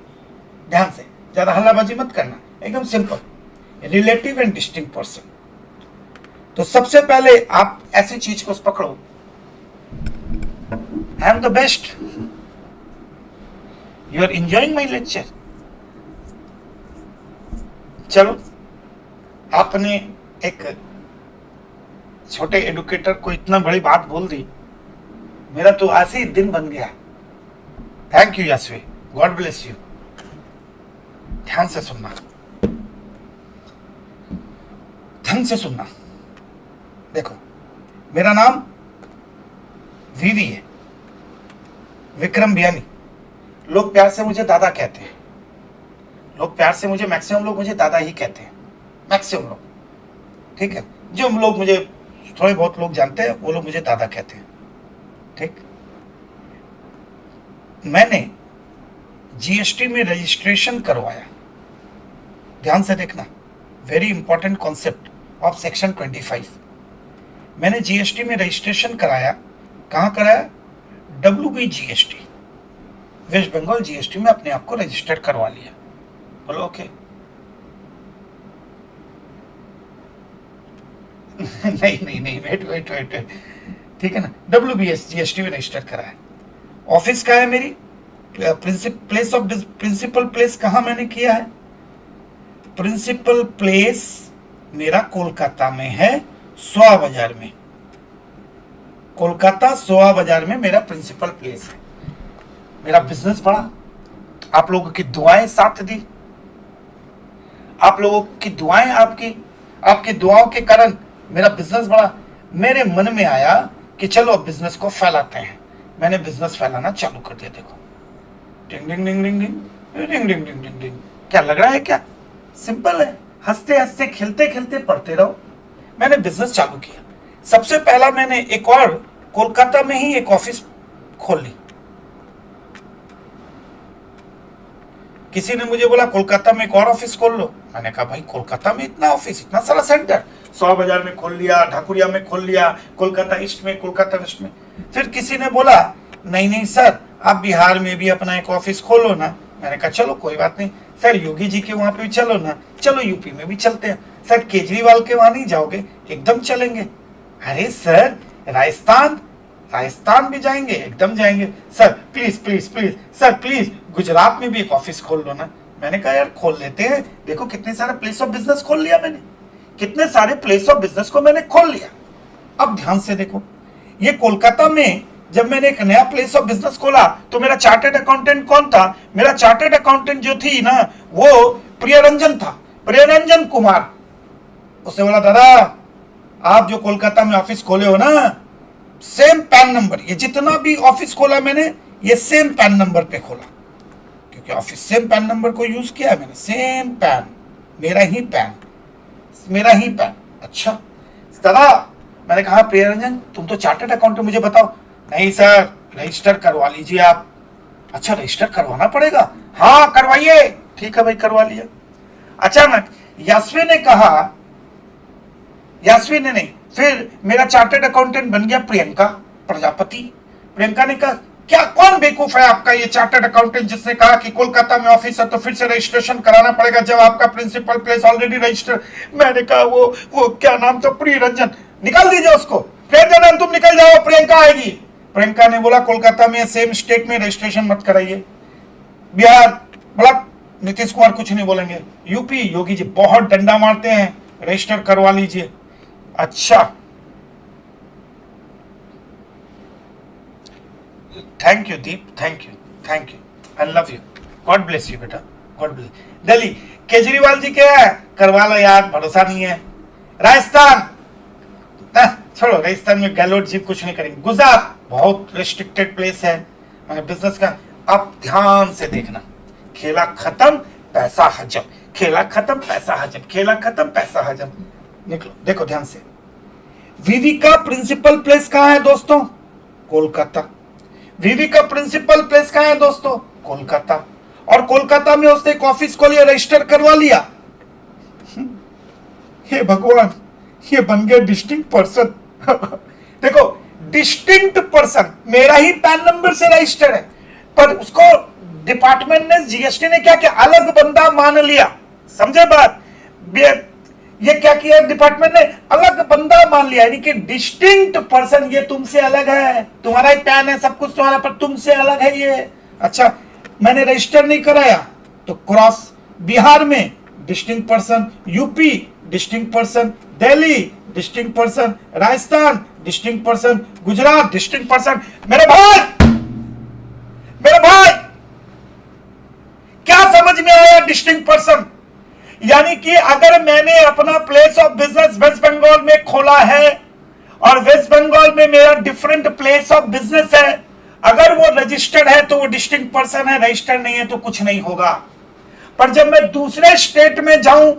ध्यान से, ज्यादा हल्लाबाजी मत करना, एकदम simple. Relative and distinct person, तो सबसे पहले आप ऐसी चीज को पकड़ो, I am the best, you are enjoying my lecture. चलो, आपने एक छोटे एडुकेटर को इतना बड़ी बात बोल दी, मेरा तो ऐसे ही दिन बन गया। Thank you Yashvi, God bless you. ध्यान से सुनना, ध्यान से सुनना। देखो, मेरा नाम वीवी है, विक्रम बियानी। लोग प्यार से मुझे दादा कहते हैं, लोग प्यार से मुझे, मैक्सिमम लोग मुझे दादा ही कहते हैं, मैक्सिमम लोग, ठीक है। जो लोग मुझे थोड़े बहुत लोग जानते हैं वो लोग मुझे दादा कहते हैं, ठीक। मैंने जीएसटी में रजिस्ट्रेशन करवाया, ध्यान से देखना, very important concept of section 25। मैंने जीएसटी में रजिस्ट्रेशन कराया, कहाँ कराया? WBGST, वेस्ट बंगाल जीएसटी में अपने आप को रजिस्टर करवा लिया। बोलो ओके। नहीं नहीं नहीं, वेट वेट वेट, ठीक है ना, WBGST में रजिस्टर करा है। ऑफिस कहाँ है मेरी? प्लेस ऑफ प्रिंसिपल प्लेस कहाँ मैंने किया है? प्रिंसिपल प्लेस मेरा कोलकाता में है, सोआ बाजार में। कोलकाता सोआ बाजार में मेरा प्रिंसिपल प्लेस है। मेरा बिजनेस बढ़ा, आप लोगों की दुआएं साथ दी, आप लोगों की दुआएं, आपकी दुआओं के कारण मेरा बिजनेस बढ़ा। मेरे मन में आया कि चलो अब बिजनेस को फैलाते हैं। मैंने बिजनेस फैलाना चालू कर दिया। देखो, डिंग डिंग डिंग डिंग डिंग डिंग डिंग डिंग डिंग डिंग। क्या लग रहा है? क्या सिंपल है, हंसते हंसते खेलते खेलते पढ़ते रहो। मैंने बिजनेस चालू किया। सबसे पहला मैंने एक और कोलकाता में ही एक ऑफिस खोल ली। किसी ने मुझे बोला कोलकाता में एक और ऑफिस खोल लो। मैंने कहा भाई कोलकाता में इतना ऑफिस, इतना सारा सेंटर, 100 बाजार में खोल लिया, ढाकुरिया में खोल लिया, कोलकाता ईस्ट में, कोलकाता वेस्ट में। फिर किसी ने बोला नहीं नहीं सर, आप बिहार में भी अपना एक ऑफिस खोलो ना। मैंने कहा चलो कोई बात नहीं सर, योगी जी के वहां पे भी चलो ना। चलो यूपी में भी चलते हैं। सर केजरीवाल के वहां नहीं जाओगे? एकदम चलेंगे। अरे सर राजस्थान भी जाएंगे? एकदम जाएंगे। Sir please please please, sir please Gujarat में भी एक ऑफिस खोल लो ना। मैंने कहा यार खोल लेते हैं। देखो कितने सारे प्लेस ऑफ बिजनेस खोल लिया मैंने, कितने सारे प्लेस ऑफ बिजनेस को मैंने खोल लिया। अब ध्यान से देखो, ये कोलकाता में जब मैंने एक नया प्लेस ऑफ बिजनेस खोला तो मेरा चार्टर्ड अकाउंटेंट कौन था? मेरा चार्टर्ड अकाउंटेंट जो थी ना, वो प्रियरंजन था, प्रियरंजन कुमार। उसने बोला दादा आप जो कोलकाता में ऑफिस खोले हो ना, सेम पैन नंबर, ये जितना भी ऑफिस खोला मैंने ये सेम पैन नंबर पे खोला, क्योंकि ऑफिस सेम पैन नंबर को यूज किया है मैंने। सेम पैन, मेरा ही पैन। अच्छा दादा, मैंने कहा प्रियरंजन तुम तो चार्टर्ड अकाउंटेंट, मुझे बताओ। नहीं सर रजिस्टर करवा लीजिए आप। अच्छा रजिस्टर करवाना पड़ेगा? हाँ करवाइए। ठीक है भाई करवा लिया। अचानक यास्वी ने नहीं, फिर मेरा चार्टर्ड अकाउंटेंट बन गया प्रियंका प्रजापति। प्रियंका ने कहा क्या कौन बेवकूफ है आपका ये चार्टर्ड अकाउंटेंट जिसने कहा कि कोलकाता में ऑफिस है तो फिर से रजिस्ट्रेशन कराना पड़ेगा जब आपका प्रिंसिपल प्लेस ऑलरेडी रजिस्टर। मैंने कहा वो क्या नाम था, प्रियरंजन, निकाल दीजिए उसको। प्रियरंजन तुम निकल जाओ, प्रियंका आएगी। प्रियंका ने बोला कोलकाता में सेम स्टेट में रजिस्ट्रेशन मत कराइए। बिहार बोला नीतीश कुमार कुछ नहीं बोलेंगे। यूपी योगी जी बहुत डंडा मारते हैं, रजिस्टर करवा लीजिए। अच्छा thank you Deep, thank you, I love you, God bless you बेटा, गॉड ब्लेस। दिल्ली केजरीवाल जी क्या है, करवा लो यार, भरोसा नहीं है। राजस्थान छोड़ो, राजस्थान में गहलोत जी कुछ नहीं करेंगे। गुजरात बहुत रिस्ट्रिक्टेड प्लेस है मैंने बिजनेस का। अब ध्यान से देखना, खेला खत्म पैसा हजम, खेला खत्म पैसा हजम, खेला खत्म पैसा हजम। निकलो देखो ध्यान से, वीवी का प्रिंसिपल प्लेस कहां है दोस्तों? कोलकाता। वीवी का प्रिंसिपल प्लेस कहां है दोस्तों? कोलकाता। और कोलकाता में उसने एक ऑफिस को लिया, रजिस्टर करवा लिया। हे भगवान, ये बन गया डिस्टिंक्ट पर्सन। देखो डिस्टिंक्ट पर्सन, मेरा ही पैन नंबर से रजिस्टर है, पर उसको डिपार्टमेंट ने, जीएसटी ने क्या किया, अलग बंदा मान लिया। समझे बात? ये क्या किया डिपार्टमेंट ने, अलग बंदा मान लिया, यानी कि डिस्टिंक्ट पर्सन, ये तुमसे अलग है, तुम्हारा ही पैन है, सब कुछ तुम्हारा, पर तुमसे अलग है ये। अच्छा मैंने रजिस्टर नहीं कराया तो क्रॉस। बिहार में distinct person, UP distinct person, Delhi distinct person, Rajasthan distinct person, Gujarat distinct person. मेरे भाई क्या समझ में आया डिस्टिंक्ट पर्सन? यानी कि अगर मैंने अपना place of business West Bengal में खोला है और वेस्ट बंगाल में मेरा डिफरेंट प्लेस ऑफ बिजनेस है, अगर वो रजिस्टर्ड है तो वो डिस्टिंक्ट पर्सन है, रजिस्टर्ड नहीं है तो कुछ नहीं होगा। पर जब मैं दूसरे स्टेट में जाऊं,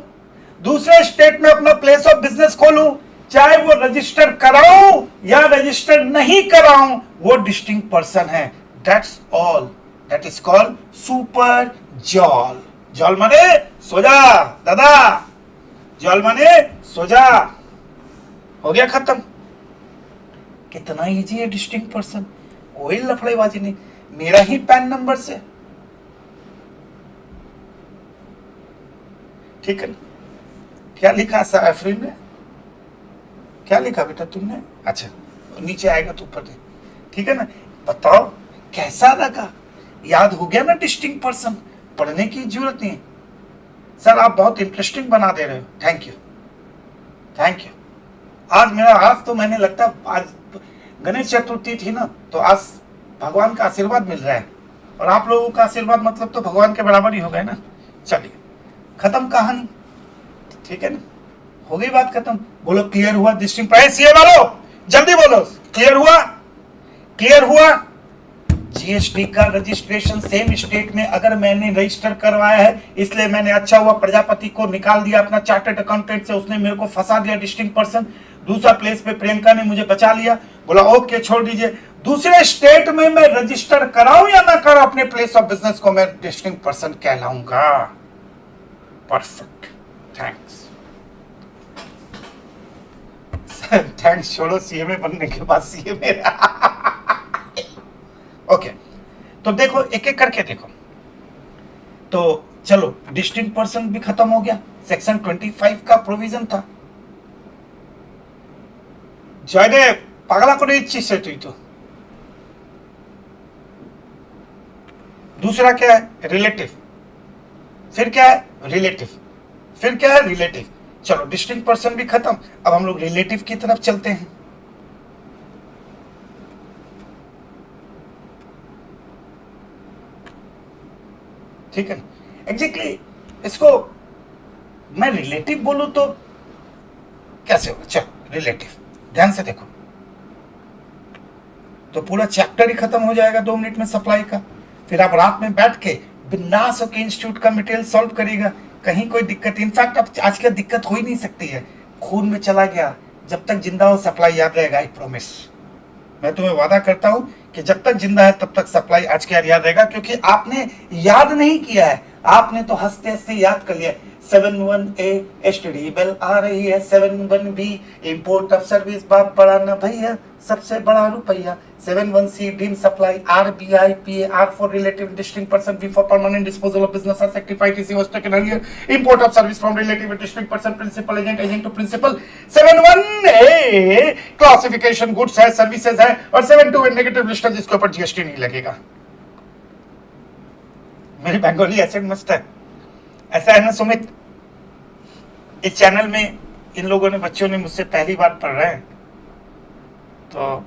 दूसरे स्टेट में अपना प्लेस ऑफ बिजनेस खोलूं, चाहे वो रजिस्टर कराऊं या रजिस्टर नहीं कराऊं, वो डिस्टिंक्ट पर्सन है। That's all, that is called super जॉल। जॉल माने सो जा दादा, जॉल माने सो जा। हो गया खत्म। कितना इजी है डिस्टिंक्ट पर्सन, कोई लफड़ेबाजी नहीं, मेरा ही पैन नंबर से, ठीक है। क्या लिखा आफरीन ने, क्या लिखा बेटा तुमने? अच्छा नीचे आएगा तो ऊपर दे, ठीक है ना। बताओ कैसा लगा, याद हो गया ना डिस्टिंक्ट पर्सन, पढ़ने की जरूरत नहीं। सर आप बहुत इंटरेस्टिंग बना दे रहे हो, थैंक यू थैंक यू। आज तो मैंने लगता आज गणेश चतुर्थी थी ना, तो आज भगवान का आशीर्वाद मिल रहा है, और आप लोगों का आशीर्वाद मतलब तो भगवान के बराबर ही हो गए ना। चलिए खत्म कहानी, ठीक है ना, हो गई बात खत्म। बोलो क्लियर हुआ डिस्टिंक्ट सीए वालों, जल्दी बोलो क्लियर हुआ, क्लियर हुआ। जीएसटी का रजिस्ट्रेशन सेम स्टेट में अगर मैंने रजिस्टर करवाया है, इसलिए मैंने अच्छा हुआ प्रजापति को निकाल दिया अपना चार्टर्ड अकाउंटेंट से, उसने मेरे को फंसा दिया डिस्टिंक्ट पर्सन। दूसरा प्लेस पे प्रियंका ने मुझे बचा लिया, बोला ओके छोड़ दीजिए। दूसरे स्टेट में मैं रजिस्टर कराऊं या ना कराऊं अपने प्लेस ऑफ बिजनेस को, मैं डिस्टिंक्ट पर्सन कहलाऊंगा। Perfect, thanks. थैंक्स छोड़ो, सीएमए बनने के बाद सीएमए ओके तो देखो एक एक करके देखो। तो चलो डिस्टिंक्ट पर्सन भी खत्म हो गया, सेक्शन 25 का प्रोविजन था। जयदेव पागला को नहीं से तो दूसरा क्या है रिलेटिव, फिर क्या है रिलेटिव, फिर क्या है रिलेटिव। चलो डिस्टिंक्ट पर्सन भी खत्म, अब हम लोग रिलेटिव की तरफ चलते हैं। ठीक है ना, एग्जैक्टली इसको मैं रिलेटिव बोलूं तो कैसे होगा। चलो रिलेटिव ध्यान से देखो, तो पूरा चैप्टर ही खत्म हो जाएगा 2 मिनट में सप्लाई का। फिर आप रात में बैठ के बिंदास होकर इंस्टीट्यूट का मटेरियल सॉल्व करेगा, कहीं कोई दिक्कत, इनफैक्ट अब आज कल दिक्कत हो ही नहीं सकती है, खून में चला गया। जब तक जिंदा हो सप्लाई याद रहेगा, आई प्रॉमिस। मैं तुम्हें वादा करता हूं कि जब तक जिंदा है तब तक सप्लाई आज के याद रहेगा, क्योंकि आपने याद नहीं किया है, आपने तो हंसते हंसते याद कर लिया। 71A एसटीडी बेल आ रही है, 71B इंपोर्ट ऑफ सर्विस बाप बड़ा ना भैया सबसे बड़ा रुपया, 71C deem supply, RBIPA R for relative distinct person, B for permanent disposal of business as sanctified TC was taken earlier, import of service from relative distinct person, principal agent, agent to principal। 71A classification goods है, services है, और 72 negative list है जिसके ऊपर GST नहीं लगेगा। मेरी Bengali asset मस्त है, ऐसा है ना सुमित। इस चैनल में इन लोगों ने, बच्चों ने मुझसे पहली बार पढ़ रहे हैं, तो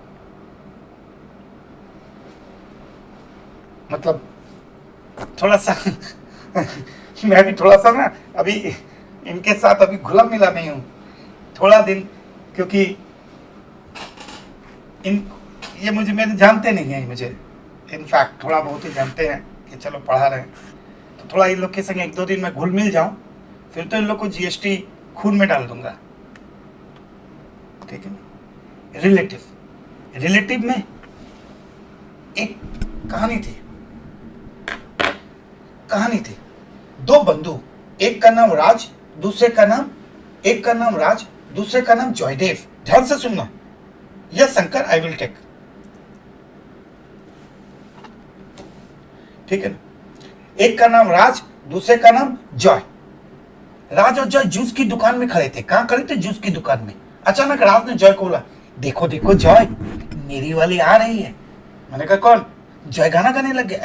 मतलब थोड़ा सा मैं भी थोड़ा सा ना अभी इनके साथ अभी घुला मिला नहीं हूं थोड़ा दिन, क्योंकि ये मुझे मेरे जानते नहीं है, मुझे इनफैक्ट थोड़ा बहुत ही जानते हैं कि चलो पढ़ा रहे हैं, तो थोड़ा इन लोग के संग 1-2 दिन में घुल मिल जाऊं, फिर तो इन लोग को जीएसटी खून में डाल दूंगा, ठीक है ना। रिलेटिव, रिलेटिव में एक कहानी थी, कहानी थी। 2 बंधु, एक का नाम राज, दूसरे का नाम, एक का नाम राज, दूसरे का नाम जयदेव। ध्यान से सुनना, यह शंकर आई विल टेक, ठीक है ना। एक का नाम राज, दूसरे का नाम जॉय। राज और जॉय जूस की दुकान में खड़े थे। कहां खड़े थे? जूस की दुकान में। अचानक राज ने जॉय को बोला, देखो देखो जॉय, मेरी वाली आ रही है। मैंने कहा कौन? जॉय गाना गाने लग गया,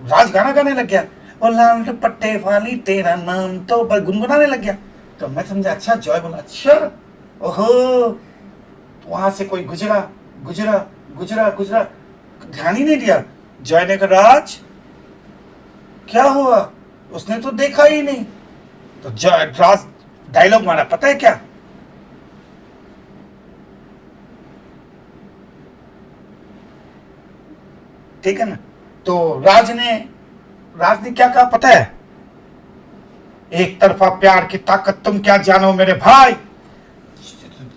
राज गाना गाने लग गया, और लाल दुपट्टे वाली तेरा नाम, तो गुनगुनाने लग गया। तो मैं समझा अच्छा, जॉय बोला अच्छा, ओहो। तो वहां से कोई गुजरा गुजरा गुजरा गुजरा, ध्यान ही नहीं दिया। जॉय ने कहा राज क्या हुआ? उसने तो देखा ही नहीं। तो राज डायलॉग मारा, पता है क्या? ठीक है ना। तो राज ने क्या कहा पता है? एक तरफा प्यार की ताकत तुम क्या जानो मेरे भाई।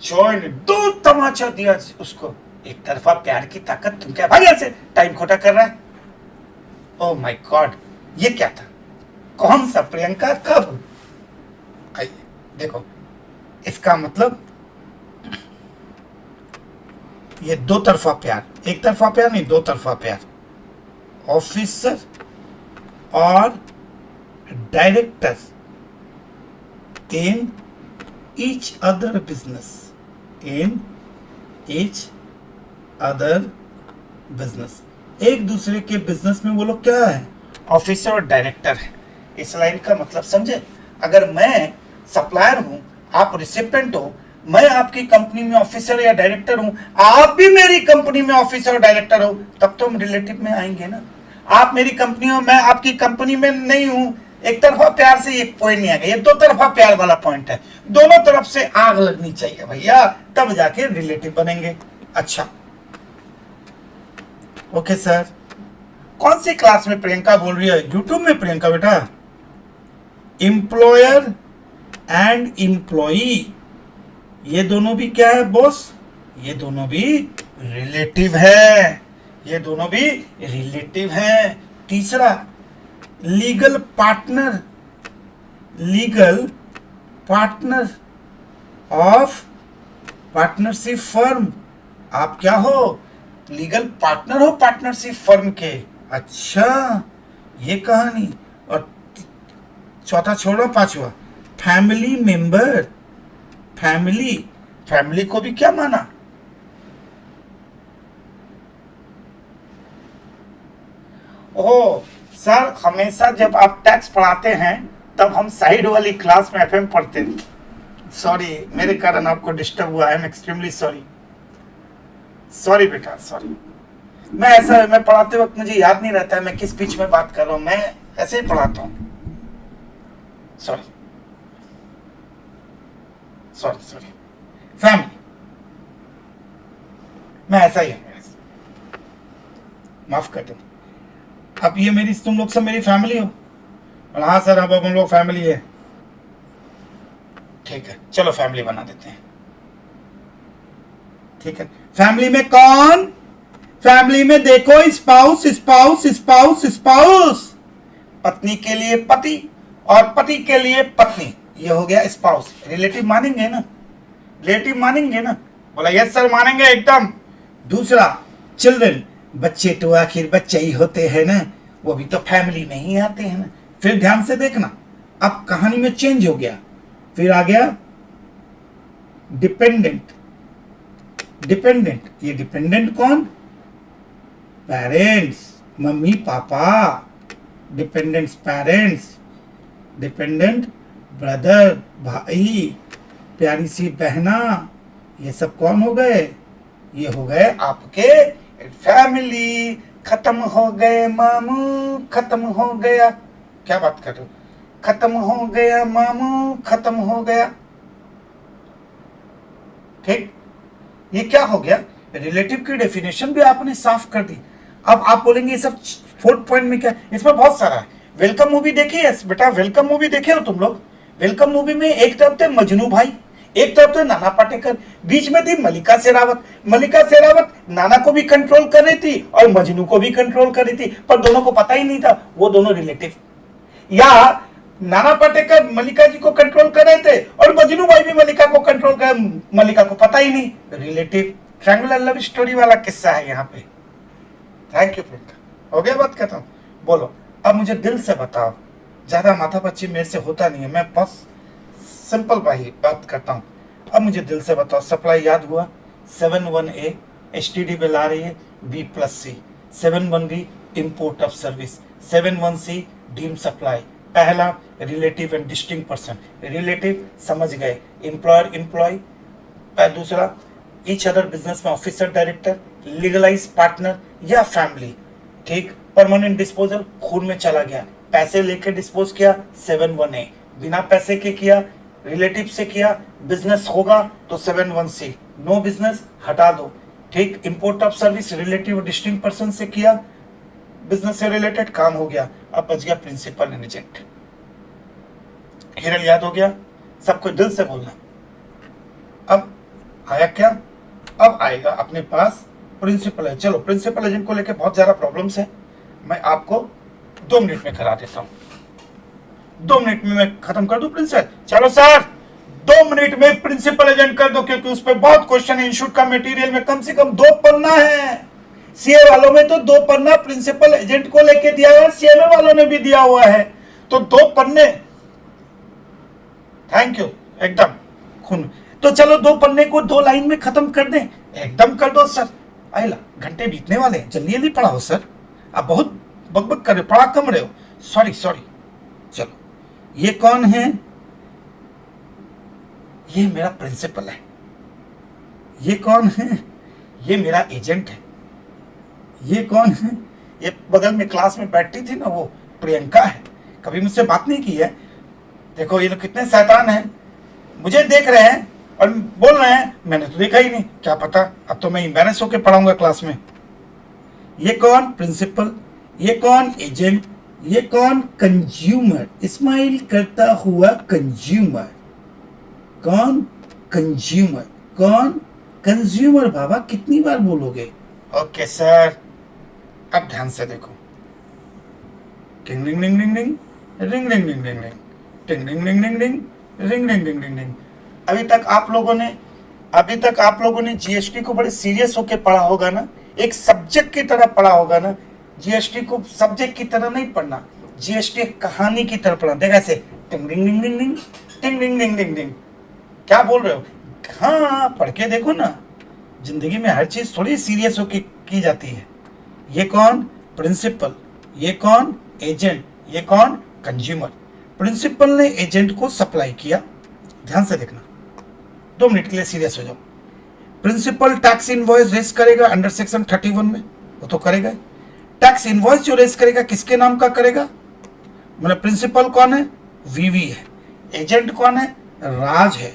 जॉय ने 2 तमाचा दिया उसको। एक तरफा प्यार की ताकत तुम क्या, भाई ऐसे टाइम खोटा कर रहा है। ओह माय गॉड, ये क्या था? कौन सा प्रियंका, कब? आइए देखो, इसका मतलब ये दो तरफा प्यार, एक तरफा प्यार नहीं, दो तरफा प्यार। ऑफिसर और director in each other business, in each other business, एक दूसरे के बिजनेस में वो लोग क्या है, ऑफिसर और डायरेक्टर है। इस लाइन का मतलब समझे? अगर मैं सप्लायर हूं, आप रिसिपेंट हो, मैं आपकी कंपनी में ऑफिसर या डायरेक्टर हूं, आप भी मेरी कंपनी में ऑफिसर और डायरेक्टर हो, तब तो हम रिलेटिव में आएंगे ना। आप मेरी कंपनी हो, मैं आपकी कंपनी में नहीं हूं, एक तरफा प्यार से एक पॉइंट नहीं आएगा। ये दो तरफा प्यार वाला पॉइंट है, दोनों तरफ से आग लगनी चाहिए भैया, तब जाके रिलेटिव बनेंगे। अच्छा, ओके सर। कौन सी क्लास में प्रियंका बोल रही है? यूट्यूब में प्रियंका बेटा। एम्प्लॉयर एंड एम्प्लॉई, ये दोनों भी क्या है बॉस? ये दोनों भी रिलेटिव है, ये दोनों भी रिलेटिव है। तीसरा, legal partner, legal partner of partnership firm, आप क्या हो? लीगल पार्टनर हो पार्टनरशिप फर्म के। अच्छा, ये कहानी। और चौथा छोड़ो, पांचवा, फैमिली मेंबर, फैमिली, फैमिली को भी क्या माना? ओह सर, हमेशा जब आप टैक्स पढ़ाते हैं तब हम साइड वाली क्लास में एफएम पढ़ते थे। सॉरी, मेरे कारण आपको डिस्टर्ब हुआ, I am extremely sorry. Sorry बेटा, सॉरी। मैं पढ़ाते वक्त मुझे याद नहीं रहता है मैं किस पिच में बात कर रहा हूं, मैं ऐसे ही पढ़ाता हूं। Sorry sorry sorry. फैमिली, मैं ऐसा ही हूं, माफ कर दो। अब ये मेरी, तुम लोग सब मेरी फैमिली हो? और हाँ सर, अब हम लोग फैमिली है। ठीक है, चलो फैमिली बना देते हैं। ठीक है, फैमिली में कौन? फैमिली में देखो, स्पाउस स्पाउस स्पाउस स्पाउस, पत्नी के लिए पति और पति के लिए पत्नी, ये हो गया स्पाउस। रिलेटिव मानेंगे ना? रिलेटिव मानेंगे ना? बोला यस सर मानेंगे एकदम। दूसरा, चिल्ड्रन, बच्चे तो आखिर बच्चे ही होते हैं ना, वो भी तो फैमिली में ही आते हैं ना। फिर ध्यान से देखना, अब कहानी में चेंज हो गया। फिर आ गया डिपेंडेंट, डिपेंडेंट, ये डिपेंडेंट कौन? Parents, mummy papa, dependents parents, dependent brother भाई, प्यारी सी बहना, ये सब कौन हो गए? ये हो गए आपके फैमिली। खत्म हो गए मामू, खत्म हो गया, क्या बात कर रहे हो? खत्म हो गया मामू, खत्म हो गया। ठीक, ये क्या हो गया? रिलेटिव की डेफिनेशन भी आपने साफ कर दी। अब आप बोलेंगे ये सब फोर्थ पॉइंट में क्या? इसमें बहुत सारा है। वेलकम मूवी देखी है बेटा? वेलकम मूवी देखे हो तुम लोग? वेलकम मूवी में एक तरफ थे मजनू भाई, एक तरफ थे नाना पाटेकर, बीच में थी मल्लिका शेरावत। मल्लिका शेरावत नाना को भी कंट्रोल कर रही थी और मजनू को भी कंट्रोल कर रही थी, पर दोनों को पता ही नहीं था वो दोनों रिलेटिव। या नाना पाटेकर मल्लिका जी को कंट्रोल कर रहे थे और मजनू भाई भी मल्लिका को कंट्रोल कर, मल्लिका को पता ही नहीं, रिलेटिव। ट्रायंगुलर लव स्टोरी वाला किस्सा है यहाँ पे। थैंक यू प्रियंका, हो गया बात खत्म। बोलो अब मुझे दिल से बताओ, ज्यादा माथापच्ची मेरे से होता नहीं है, मैं बस सिंपल भाई बात करता हूँ। अब मुझे दिल से बताओ, सप्लाई याद हुआ? 71A STD बिल आ रही है B+C, 71B import of service, 71C deem supply. पहला relative and distinct person, relative समझ गए, एम्प्लॉयर एम्प्लॉय। दूसरा ईच अदर बिजनेस में ऑफिसर डायरेक्टर, लीगलाइज पार्टनर या फैमिली। ठीक, परमानेंट डिस्पोजल, खून में चला गया, पैसे लेके डिस्पोज किया 71A, बिना पैसे के किया रिलेटिव से किया, बिजनेस होगा तो 71C, नो बिजनेस हटा दो। ठीक, import of service relative distinct person से किया, बिजनेस से रिलेटेड काम हो गया। अब बच गया प्रिंसिपल एंड एजेंट। हिरल याद हो गया? सबको दिल से बोलना। अब आया क्या? अब आएगा अपने पास प्रिंसिपल है। चलो प्रिंसिपल एजेंट को लेकर बहुत ज्यादा प्रॉब्लम्स है, मैं आपको 2 मिनट में करा देता हूं। 2 मिनट में मैं खत्म कर दूं प्रिंसिपल। चलो सर 2 मिनट में प्रिंसिपल एजेंट कर दो, क्योंकि उस पर बहुत क्वेश्चन है। इंस्टीट्यूट का मटेरियल में कम से कम 2 पन्ना है। सीए वालों में तो 2 पन्ना प्रिंसिपल एजेंट को लेके दिया हुआ है, सीएमए वालों ने भी दिया हुआ है, तो 2 पन्ने। थैंक यू, एकदम खून। तो चलो 2 पन्ने को 2 लाइन में खत्म कर दें, एकदम कर दो सर। आइला घंटे बीतने वाले हैं, जल्दी जल्दी पढ़ाओ सर, आप बहुत बकबक कर रहे हो, पढ़ा कम रहे हो। Sorry sorry. चलो, ये कौन है? ये मेरा प्रिंसिपल है। ये कौन है? ये मेरा एजेंट है। ये कौन है? ये बगल में क्लास में बैठती थी ना, वो प्रियंका है, कभी मुझसे बात नहीं की है। देखो ये लोग कितने शैतान हैं, मुझे देख रहे हैं और बोल रहे हैं मैंने तो देखा ही नहीं। क्या पता, अब तो मैं एम्बैरेस होकर पढ़ाऊंगा क्लास में। ये कौन? प्रिंसिपल। ये कौन? एजेंट। ये कौन? कंज्यूमर, स्माइल करता हुआ कंज्यूमर। कौन? कंज्यूमर। कौन? कंज्यूमर। बाबा कितनी बार बोलोगे? ओके सर, अब ध्यान से देखो। टिंग डिंग डिंग डिंग डिंग, रिंग डिंग डिंग डिंग डिंग, टिंग डिंग डिंग डिंग डिंग, रिंग डिंग डिंग डिंग डिंग। अभी तक आप लोगों ने जीएसटी को बड़े सीरियस होके पढ़ा होगा ना, एक सब्जेक्ट की तरह पढ़ा होगा ना। जीएसटी को सब्जेक्ट की तरह नहीं पढ़ना, जीएसटी एक कहानी की तरह पढ़ना। देखा ऐसे टिंग डिंग डिंग डिंग डिंग, टिंग डिंग डिंग डिंग डिंग। क्या बोल रहे हो? हाँ, पढ़ के देखो ना, जिंदगी में हर चीज थोड़ी सीरियस होके की जाती है। ये कौन? प्रिंसिपल। ये कौन? एजेंट। ये कौन? कंज्यूमर। प्रिंसिपल ने एजेंट को सप्लाई किया, ध्यान से देखना, 2 मिनट के लिए सीरियस हो जाओ। प्रिंसिपल टैक्स इनवॉइस रेस करेगा अंडर सेक्शन 31 में, वो तो करेगा। टैक्स इनवॉइस जो रेस करेगा किसके नाम का करेगा? मतलब प्रिंसिपल कौन है? वीवी है। एजेंट कौन है? राज है।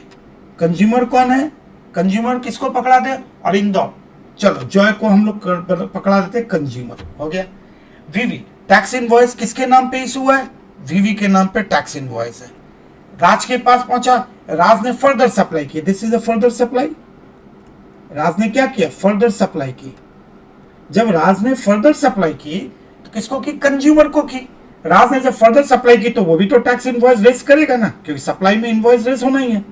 कंज्यूमर कौन है? कंज्यूमर किसको पकड़ा दे? अरिंदम। चलो जॉय को हम लोग पकड़ा देते, कंज्यूमर हो गया। वीवी, टैक्स इनवॉइस किसके नाम पे इशू है? वीवी के नाम पे टैक्स इनवॉइस है। राज के पास पहुंचा, राज ने फर्दर सप्लाई की। This is a further supply. Raj ने क्या किया? फर्दर सप्लाई की। जब राज ने फर्दर सप्लाई की तो किसको की? कंज्यूमर को की। राज ने जब फर्दर सप्लाई की तो वो भी तो टैक्स इनवॉइस रेस करेगा ना, क्योंकि सप्लाई में इनवॉइस रेस होना ही है।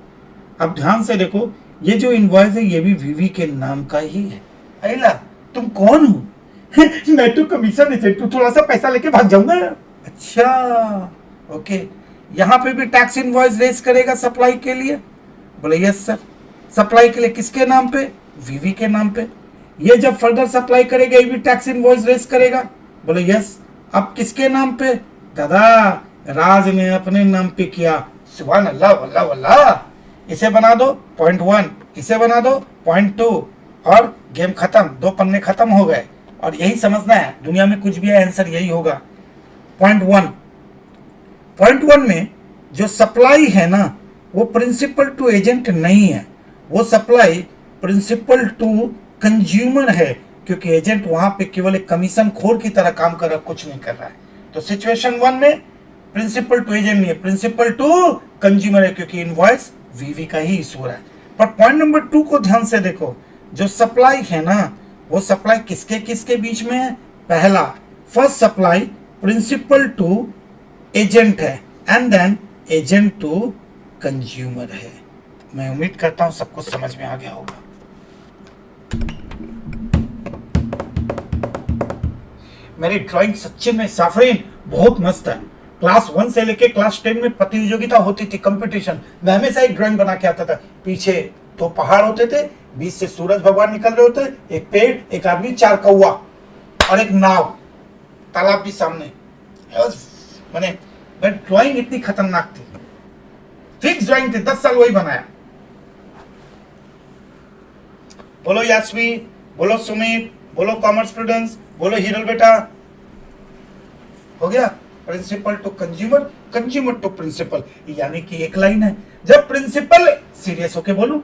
अब ध्यान से देखो, ये जो इनवॉइस है ये भी वीवी के नाम का ही है। अला, तुम कौन हो? मैं तो कमीशन एजेंट हूं, थोड़ा सा पैसा लेके भाग जाऊंगा। अच्छा, ओके। यहां पे भी टैक्स इनवॉइस रेस करेगा सप्लाई के लिए? बोले यस सर। सप्लाई के लिए किसके नाम पे? वीवी के नाम पे। ये जब फर्दर सप्लाई करेगा ये भी टैक्स इनवॉइस रेस करेगा? बोले यस। अब किसके नाम पे? दादा, राज ने अपने नाम पे किया। सुभान अल्लाह, वल्लाह वल्लाह। इसे बना दो पॉइंट 1, इसे बना दो पॉइंट 2, और गेम खत्म। 2 पन्ने खत्म हो गए। और यही समझना है, दुनिया में कुछ भी है आंसर यही होगा। पॉइंट 1 में जो सप्लाई है ना, वो प्रिंसिपल टू एजेंट नहीं है, वो सप्लाई प्रिंसिपल टू कंज्यूमर है, क्योंकि एजेंट वहां पे केवल एक कमीशन खोर की तरह काम कर रहा है, कुछ नहीं कर रहा है। तो सिचुएशन 1 में प्रिंसिपल टू एजेंट नहीं है, प्रिंसिपल टू कंज्यूमर है, क्योंकि इनवॉइस वीवी का ही इशू हो रहा है। पर पॉइंट नंबर 2 को ध्यान से देखो, जो सप्लाई है ना, वो सप्लाई किसके किसके बीच में है? पहला, first supply principal to agent है, and then agent to consumer है। मैं उम्मीद करता हूं सब कुछ समझ में आ गया होगा। मेरी ड्राइंग सच्चे में साफरीन बहुत मस्त है। क्लास 1 से लेके क्लास 10 में प्रतियोगिता होती थी, कंपटीशन। मैं हमेशा एक ड्राइंग बना के आता था। पीछे 2 पहाड़ होते थे, बीच से सूरज भगवान निकल रहे होते, एक पेड़, एक आदमी, 4 कौवा और एक नाव, तालाब भी सामने। मैंने ड्राइंग इतनी खतरनाक थी, फिक्स ड्राइंग थी, 10 साल वही बनाया। बोलो यास्वी, बोलो सुमित, बोलो कॉमर्स स्टूडेंट्स, बोलो हिरल बेटा। हो गया? Principal to consumer, consumer to principal, यानी कि एक लाइन है। जब प्रिंसिपल, सीरियस होके बोलूं,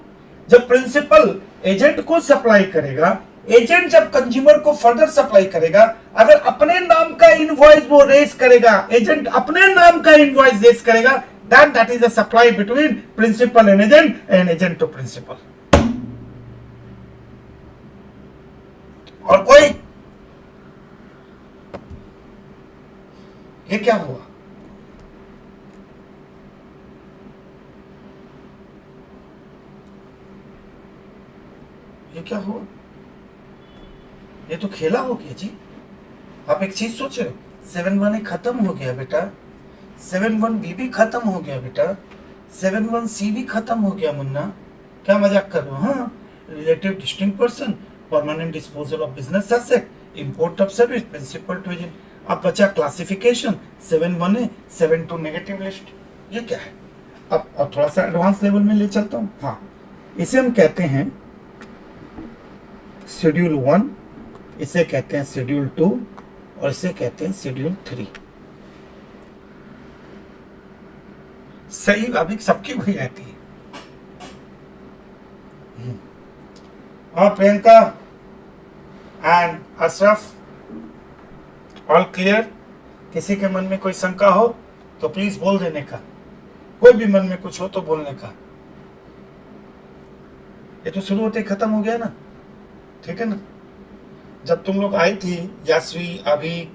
जब प्रिंसिपल एजेंट को सप्लाई करेगा, एजेंट जब कंज्यूमर को फर्दर सप्लाई करेगा, अगर अपने नाम का इनवॉइस वो रेस करेगा, एजेंट अपने नाम का इनवॉइस रेस करेगा, that is a supply between principal and agent to principal. और कोई? ये क्या हुआ? क्या हुआ? ये तो खेला हो गया जी। आप एक चीज सोच रहे हो, 7-1 खत्म हो गया बेटा, 7-1 भी खत्म हो गया बेटा, 7-1 भी खत्म हो गया मुन्ना। क्या मजाक कर रहे हो? हाँ, relative distinct person, permanent disposal of business asset, import of service, principal to agent. अब बचा क्लासिफिकेशन, 7-1 है, 7-2 नेगेटिव लिस्ट। ये क्या है? अब थोड़ा सा एडवांस लेवल में ले चलता हूँ। हाँ, इसे हम कहते हैं शेड्यूल 1, इसे कहते हैं शेड्यूल 2 और इसे कहते हैं शेड्यूल 3। सही अभी सबकी वही रहती है। और Priyanka and Ashraf, all clear? किसी के मन में कोई शंका हो तो प्लीज बोल देने का, कोई भी मन में कुछ हो तो बोलने का। ये तो शुरू होते ही खत्म हो गया ना, ठीक है ना? जब तुम लोग आई थी यास्वी, अभी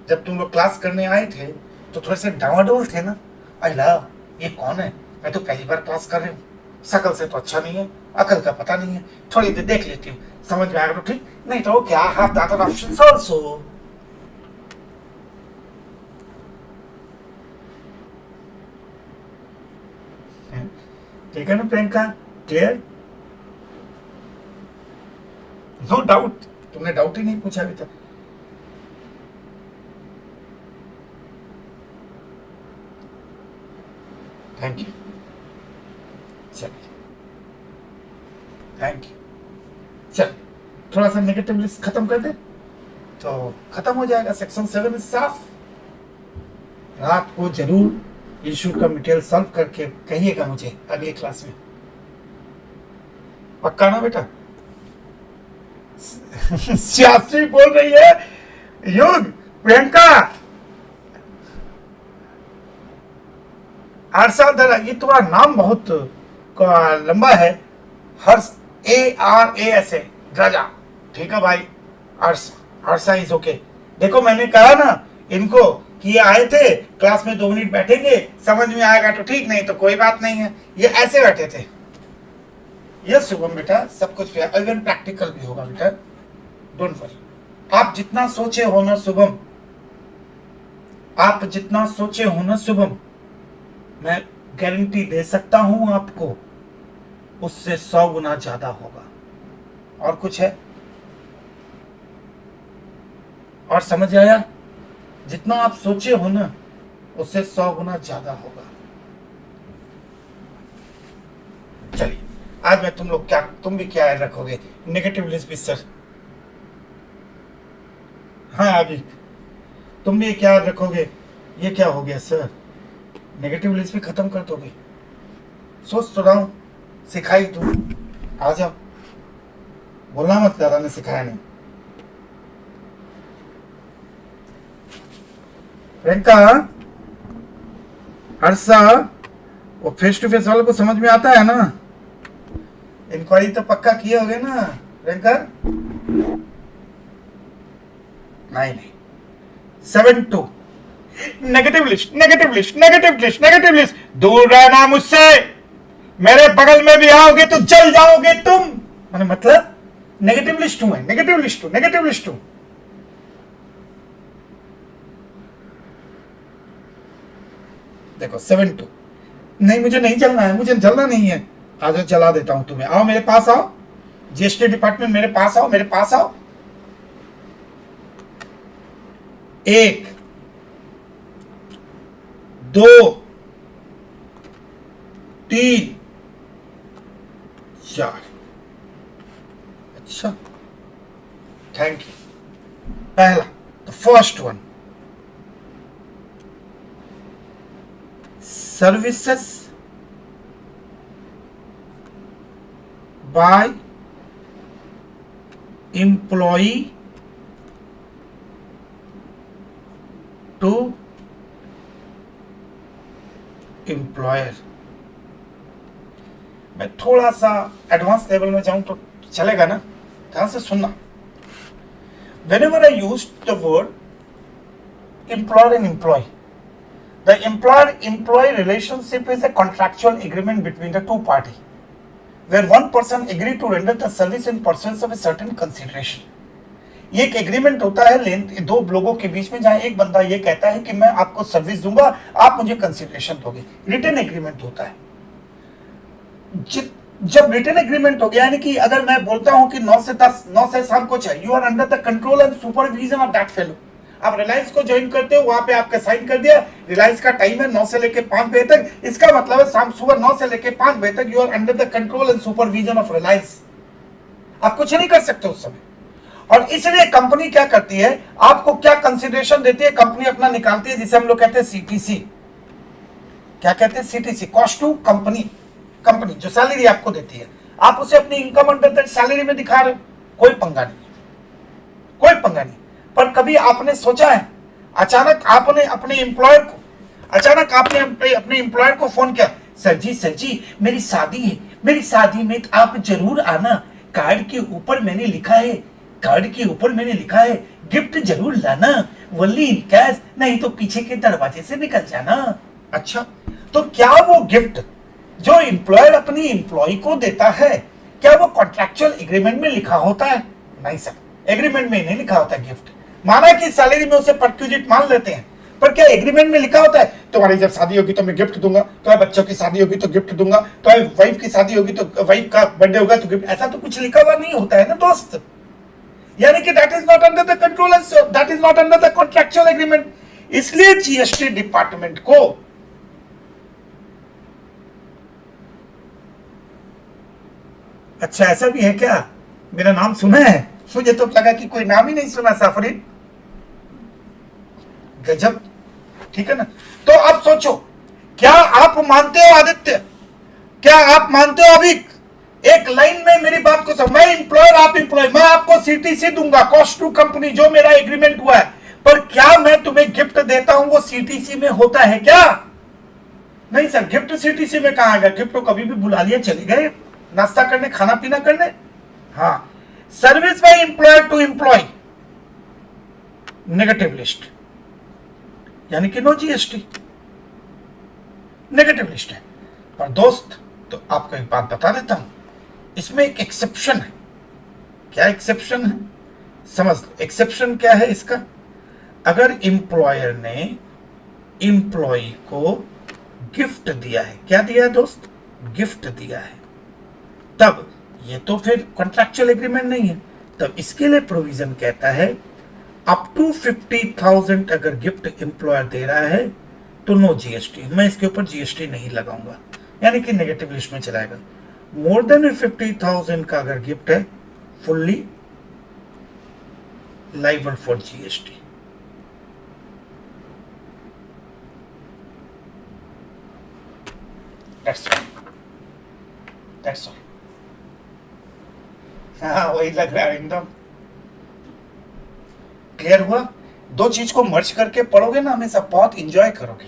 जब तुम लोग क्लास करने आए थे तो थोड़े से डावाडोल थे ना। अला ये कौन है, मैं तो पहली बार क्लास कर रही हूँ, शकल से तो अच्छा नहीं है, अकल का पता नहीं है, थोड़ी देर देख लेती हूँ, समझ में आएगा तो ठीक, नहीं तो क्या हाथ दाता ऑप्शंस आल्सो। ठीक है ना प्रियंका? क्लियर? नो डाउट, तुमने डाउट ही नहीं पूछा अभी तक। थैंक यू, चलिए थैंक यू। चल थोड़ा सा नेगेटिव लिस्ट खत्म कर दे तो खत्म हो जाएगा। सेक्शन 7 साफ। रात को जरूर इशू का मटेरियल सॉल्व करके कहिएगा मुझे अगली क्लास में, पक्का ना बेटा? सियासी बोल रही है युग, प्रियंका हर्षा धरा, ये तुम्हारा नाम बहुत लंबा है, हर्ष, ARAS है, राजा। ठीक है भाई, हर्षा इज ओके। देखो मैंने कहा ना इनको कि ये आए थे क्लास में 2 मिनट बैठेंगे, समझ में आएगा तो ठीक, नहीं तो कोई बात नहीं है। ये ऐसे बैठे थे। यस शुभम बेटा, सब कुछ इवन प्रैक्टिकल भी होगा बेटा, डोंट वरी। आप जितना सोचे हो ना शुभम, आप जितना सोचे हो ना शुभम, मैं गारंटी दे सकता हूं आपको उससे 100 गुना ज्यादा होगा। और कुछ है? और समझ आया? जितना आप सोचे हो ना उससे 100 गुना ज्यादा होगा। चलिए आज मैं तुम भी क्या याद रखोगे? नेगेटिव लिस्ट भी सर। हाँ अभी तुम भी क्या याद रखोगे? ये क्या हो गया सर, नेगेटिव लिस्ट भी खत्म कर दोगे? सोच तो रहा हूं, सिखाई तू, आ जाओ, बोलना मत, दादा ने सिखाया नहीं। प्रियंका, हर्षा, वो फेस टू फेस वालों को समझ में आता है ना? इंक्वायरी तो पक्का किए होगे ना प्रियंका? नहीं 7-2 negative list, negative list, negative list, negative list. दूर रहना मुझसे, मेरे बगल में भी आओगे तो जल जाओगे तुम। मैंने मतलब नेगेटिव लिस्ट हूं, नेगेटिव लिस्ट हूं, नेगेटिव लिस्ट हूं। देखो 7-2 नहीं, मुझे नहीं चलना है, मुझे चलना नहीं है। आज चला देता हूं तुम्हें, आओ मेरे पास आओ, जीएसटी डिपार्टमेंट मेरे पास आओ, मेरे पास आओ। 1 2 3 4। अच्छा थैंक यू। पहला, the first one, services by employee to employer. मैं थोड़ा सा एडवांस लेवल में जाऊं तो चलेगा ना? ध्यान से सुनना। Whenever I use the word employer and employee, the employer-employee relationship is a contractual agreement between the two parties. where one person agree to render the service in pursuance of a certain consideration. ये एक agreement होता है दो लोगों के बीच में, जहां एक बंदा ये कहता है कि मैं आपको सर्विस दूंगा, आप मुझे कंसिडरेशन दोगे। रिटन एग्रीमेंट होता है। जब रिटन एग्रीमेंट हो गया, यानी कि अगर मैं बोलता हूं कि 9 से 10, 9 से शाम को 6, you are under the control and supervision of that fellow. आप रिलायंस को ज्वाइन करते हो, वहां पे आपका साइन कर दिया, रिलायंस का टाइम है 9 से लेकर 5 बजे तक, इसका मतलब है शाम सुबह 9 से लेकर 5 बजे तक you are under the control and supervision of Reliance. आप कुछ नहीं कर सकते उस समय। और इसलिए कंपनी क्या करती है, आपको क्या कंसिडरेशन देती है, कंपनी अपना निकालती है, जिसे हम लोग कहते हैं सीटीसी। क्या कहते हैं? CTC, cost to company. Company जो सैलरी आपको देती है, आप उसे अपनी इनकम अंडर दैट सैलरी में दिखा रहे हो, कोई पंगा नहीं, कोई पंगा नहीं। पर कभी आपने सोचा है, अचानक आपने अपने एम्प्लॉयर को फोन किया, सर जी मेरी शादी है, मेरी शादी में आप जरूर आना, कार्ड के ऊपर मैंने लिखा है गिफ्ट जरूर लाना, वली इन कैश, नहीं तो पीछे के दरवाजे से निकल जाना। अच्छा, तो क्या वो गिफ्ट जो एम्प्लॉयर अपनी एम्प्लॉय को देता है, क्या वो कॉन्ट्रैक्चुअल एग्रीमेंट में लिखा होता है? नहीं सर, एग्रीमेंट में नहीं लिखा होता है गिफ्ट। माना कि सैलरी में उसे परक्यूजिट मान लेते हैं, पर क्या एग्रीमेंट में लिखा होता है तुम्हारी जब शादी होगी तो मैं गिफ्ट दूंगा, तुम्हारे बच्चों की शादी होगी तो गिफ्ट दूंगा, तुम्हारी वाइफ की शादी होगी तो वाइफ का बर्थडे होगा तो गिफ्ट? ऐसा तो कुछ लिखा हुआ नहीं होता है ना दोस्त। यानी कि that is not under the control and that is not under the contractual agreement. इसलिए जीएसटी डिपार्टमेंट को अच्छा, ऐसा भी है क्या? मेरा नाम सुना है? मुझे तो लगा कि कोई नाम ही नहीं सुना। साफरीन, गजब, ठीक है ना। तो अब सोचो, क्या आप मानते हो आदित्य, क्या आप मानते हो अभी एक लाइन में मेरी बात को समझ, मैं एम्प्लॉयर आप एम्प्लॉय, मैं आपको सीटीसी दूंगा, कॉस्ट टू कंपनी, जो मेरा एग्रीमेंट हुआ है, पर क्या मैं तुम्हें गिफ्ट देता हूं वो सीटीसी में होता है क्या? नहीं सर, गिफ्ट सीटीसी में कहां गया? गिफ्ट को कभी भी बुला लिया, चले गए नाश्ता करने, खाना पीना करने। हाँ, service by employer to employ, negative list, यानी कि नो जीएसटी, नेगेटिव लिस्ट है। पर दोस्त, तो आपको एक बात बता देता हूं, इसमें एक एक्सेप्शन है। क्या एक्सेप्शन है? समझ लो एक्सेप्शन क्या है इसका। अगर एम्प्लॉयर ने एम्प्लॉय को गिफ्ट दिया है, क्या दिया है दोस्त? गिफ्ट दिया है, तब ये तो फिर कॉन्ट्रैक्चुअल एग्रीमेंट नहीं है। तब इसके लिए प्रोविजन कहता है अप टू 50,000 अगर गिफ्ट एम्प्लॉयर दे रहा है तो नो जीएसटी, मैं इसके ऊपर जीएसटी नहीं लगाऊंगा, यानी कि नेगेटिव लिस्ट में चलाएगा। मोर देन 50,000 का अगर गिफ्ट है, fully liable for GST. That's all. हाँ, वही लग रहा है एकदम क्लियर हुआ। दो चीज को मर्ज करके पढ़ोगे ना, हमेशा बहुत इंजॉय करोगे।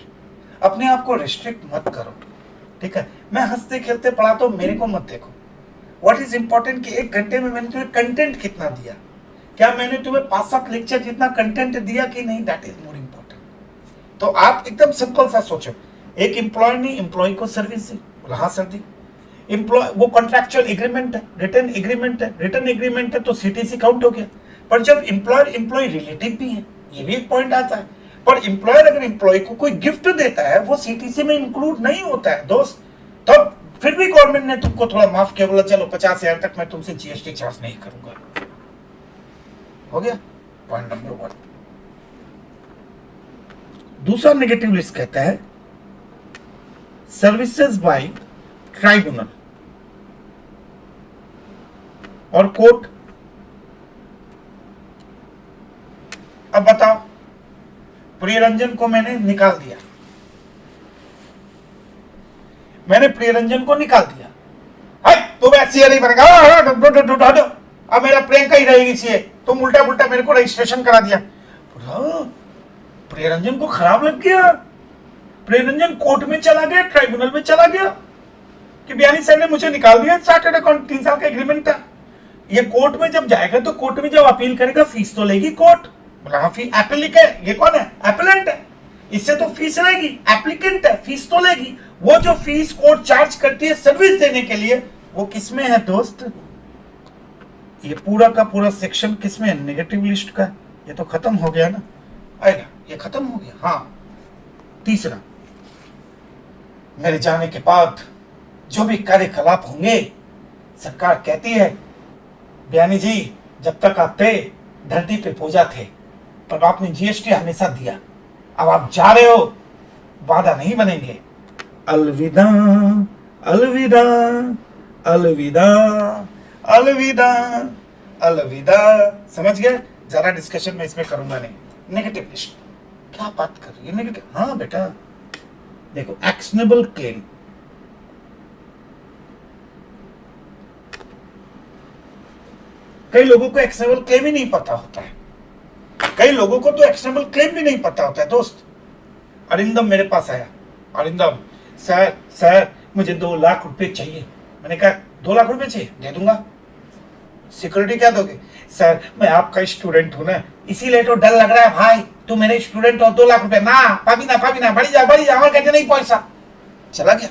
अपने आप को रिस्ट्रिक्ट मत करो, ठीक है। मैं हंसते खेलते पढ़ाता हूं, मेरे को मत देखो। व्हाट इज इंपॉर्टेंट कि 1 घंटे में मैंने तुम्हें कंटेंट कितना दिया, क्या मैंने तुम्हें 5-7 लेक्चर जितना कंटेंट दिया कि नहीं, दैट इज मोर इंपॉर्टेंट। तो आप एकदम सिंपल सा सोचो, एक एम्प्लॉय ने एम्प्लॉय को सर्विस दी, बोला हाँ सर दी, एम्प्लॉय वो कॉन्ट्रैक्चुअल एग्रीमेंट है, रिटर्न एग्रीमेंट है, रिटर्न एग्रीमेंट है तो सीटीसी काउंट हो गया। पर जब एम्प्लॉयर एम्प्लॉय रिलेटिव भी है, ये भी एक पॉइंट आता है। पर एम्प्लॉयर अगर एम्प्लॉय को कोई गिफ्ट देता है, वो सीटीसी में इंक्लूड नहीं होता है दोस्त। तो फिर भी गवर्नमेंट ने तुमको थोड़ा माफ किया, बोला चलो 50,000 तक मैं तुमसे जीएसटी चार्ज नहीं करूंगा। हो गया पॉइंट नंबर 1। दूसरा नेगेटिव लिस्ट कहता है सर्विसेज बाय ट्राइब्यूनल और कोर्ट। अब बताओ, प्रियरंजन को मैंने निकाल दिया, मैंने प्रियरंजन को निकाल दिया, तुम ऐसी नहीं बनेगा, अब मेरा प्रियंका ही रहेगी सीए, तुम उल्टा पुल्टा मेरे को रजिस्ट्रेशन करा दिया। प्रियरंजन को खराब लग गया, प्रियरंजन कोर्ट में चला गया, ट्राइब्यूनल में चला गया कि बयानी सर ने मुझे निकाल दिया, चार्टर्ड अकाउंट 3 साल का एग्रीमेंट था। ये कोर्ट में जब जाएगा तो कोर्ट में जब अपील करेगा फीस तो लेगी कोर्ट। बोला हाँ, फी एप्लीकेंट, ये कौन है? एप्लीकेंट है, इससे तो फीस लेगी। एप्लीकेंट है, फीस तो लेगी। वो जो फीस कोर्ट चार्ज करती है सर्विस देने के लिए, वो किसमें है दोस्त? ये पूरा का पूरा सेक्शन किसमें है? नेगेटिव लिस्ट का। ये तो खत्म हो गया ना, आएगा, ये खत्म हो गया। हाँ, तीसरा, मेरे जाने के बाद जो भी कार्यकलाप होंगे, सरकार कहती है बयानी जी जब तक आप थे धरती पे पूजा थे, पर आपने जीएसटी हमेशा दिया, अब आप जा रहे हो, वादा नहीं बनेंगे। अलविदा अलविदा अलविदा अलविदा अलविदा। समझ गए? ज्यादा डिस्कशन में इसमें करूंगा नहीं। नेगेटिव लिस्ट, क्या बात कर रही है नेगेटिव? हाँ बेटा देखो, एक्शनेबल क्लेम, कई लोगों को एक्शनेबल क्लेम ही नहीं पता होता है। कई लोगों को तो एक्शनेबल क्लेम भी नहीं पता होता है दोस्त। अरिंदम मेरे पास आया, अरिंदम सर सर मुझे 2 लाख रुपए चाहिए। मैंने कहा 2 लाख रुपए चाहिए, दे दूंगा। सिक्योरिटी क्या दोगे? सर मैं आपका स्टूडेंट हूं ना, इसीलिए तो डर लग रहा है भाई, तू मेरे स्टूडेंट हो, 2 लाख रुपए ना, पाबी ना बढ़ी जा हमारे कहते नहीं पैसा। चला गया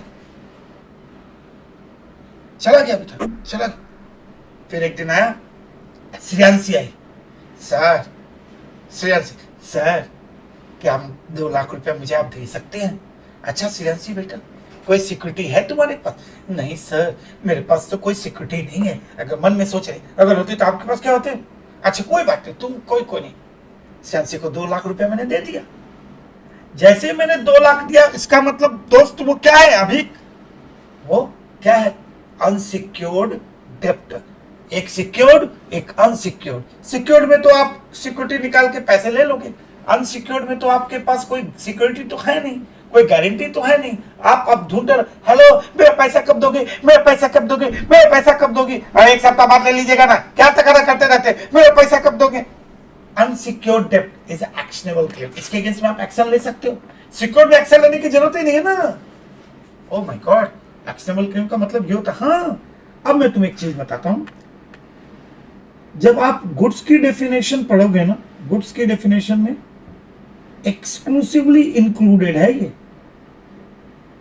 बेटा, चला गया। फिर एक दिन आया, श्रेयांशी आई, सर श्रेयांशी सर क्या हम 2 लाख रुपया मुझे आप दे सकते हैं? अच्छा श्रेयांशी बेटा, कोई सिक्योरिटी है तुम्हारे पास? नहीं सर मेरे पास तो कोई सिक्योरिटी नहीं है। अगर मन में सोच रहे, अगर होती तो आपके पास क्या होते? अच्छा कोई बात नहीं, तुम कोई नहीं। श्रेयांशी को 2 लाख रुपया मैंने दे दिया। जैसे मैंने 2 लाख दिया, इसका मतलब दोस्त वो क्या है अभी? वो क्या है? अनसिक्योर्ड डेप्ट। एक सिक्योर्ड, एक अनसिक्योर्ड। सिक्योर्ड में तो आप सिक्योरिटी निकाल के पैसे ले लोगे, अनसिक्योर्ड में तो आपके पास कोई सिक्योरिटी तो है नहीं, कोई गारंटी तो है नहीं। आप अब ढूंढ रहे, हेलो मेरा पैसा कब दोगे, मेरा पैसा कब दोगे, मेरा पैसा कब दोगे? अरे 1 सप्ताह बाद ले लीजिएगा ना, क्या तकरार करते रहते, मेरा पैसा कब दोगे? अनसिक्योर्ड डेप्ट इज एक्शनेबल क्लेम। इसके अगेंस्ट में आप एक्शन ले सकते हो। सिक्योर्ड में एक्शन लेने की जरूरत ही नहीं है ना। Oh my God, actionable claim का मतलब ये होता। हाँ, अब मैं तुम्हें एक चीज बताता हूं। जब आप गुड्स की डेफिनेशन पढ़ोगे ना, गुड्स की डेफिनेशन में एक्सक्लूसिवली इंक्लूडेड है ये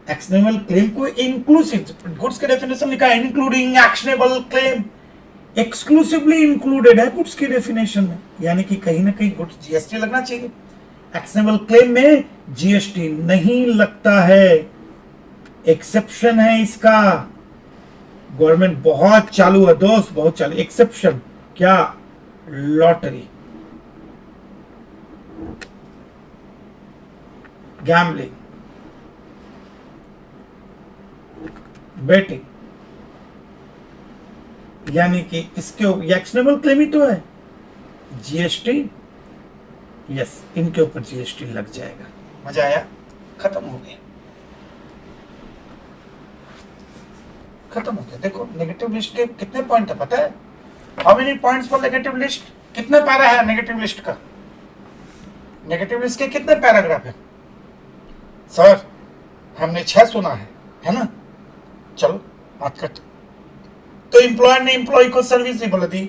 एक्शनेबल क्लेम को। इंक्लूसिव गुड्स के डेफिनेशन लिखा है, including actionable claim, exclusively included है गुड्स की डेफिनेशन में। यानी कि कहीं ना कहीं गुड्स जीएसटी लगना चाहिए। एक्शनेबल क्लेम में जीएसटी नहीं लगता है, एक्सेप्शन है इसका। गवर्नमेंट बहुत चालू है दोस्त, बहुत चालू। एक्सेप्शन क्या? लॉटरी, गैम्बलिंग, बेटिंग, यानी कि इसके एक्शनेबल क्लेम ही तो है। जीएसटी, यस, इनके ऊपर जीएसटी लग जाएगा। मजा आया? खत्म हो गया, खत्म हो गया। देखो नेगेटिव लिस्ट के कितने पॉइंट है पता है? How many points for negative list? कितने पैरा है नेगेटिव लिस्ट का? नेगेटिव लिस्ट के कितने पैराग्राफ है? सर हमने 6 सुना है ना? चलो बात करते। तो एम्प्लॉयर ने एम्प्लॉय को सर्विस दी, बोला दी।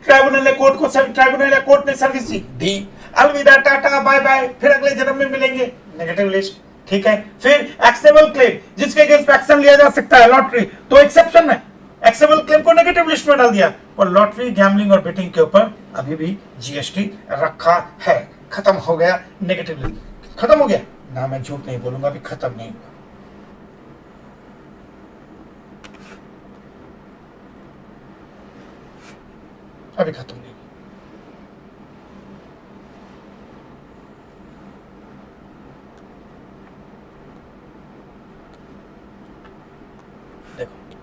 ट्राइब्यूनल ने कोर्ट को ट्राइब्यूनल या कोर्ट ने सर्विस दी। अलविदा टाटा बाय बाय, फिर अगले जन्म में मिलेंगे। नेगेटिव लिस्ट, ठीक है। फिर एक्शनेबल क्लेम, जिसके अगेंस्ट एक्शन लिया जा सकता है, लॉटरी, तो एक्सेप्शन है। एक्शनेबल क्लेम को नेगेटिव लिस्ट में डाल दिया, और लॉटरी, गैम्बलिंग और बेटिंग के ऊपर अभी भी जीएसटी रखा है। खत्म हो गया नेगेटिव लिस्ट, खत्म हो गया ना। मैं झूठ नहीं बोलूंगा, अभी खत्म नहीं हुआ। अभी खत्म नहीं। देखो,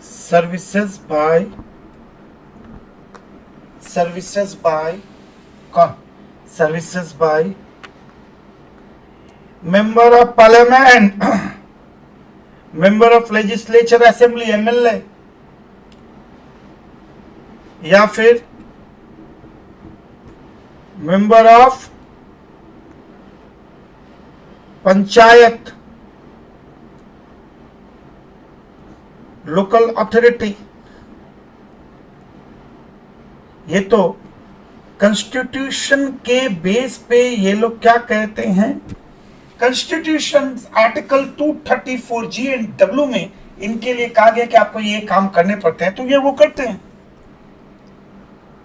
सर्विसेज बाय कौन? Services by member of parliament, member of legislature assembly, MLA, या फिर member of panchayat, local authority. ये तो कॉन्स्टिट्यूशन के बेस पे ये लोग क्या कहते हैं? कॉन्स्टिट्यूशन आर्टिकल 234 एंड डब्ल्यू में इनके लिए कहा गया कि आपको ये काम करने पड़ते हैं, तो ये वो करते हैं।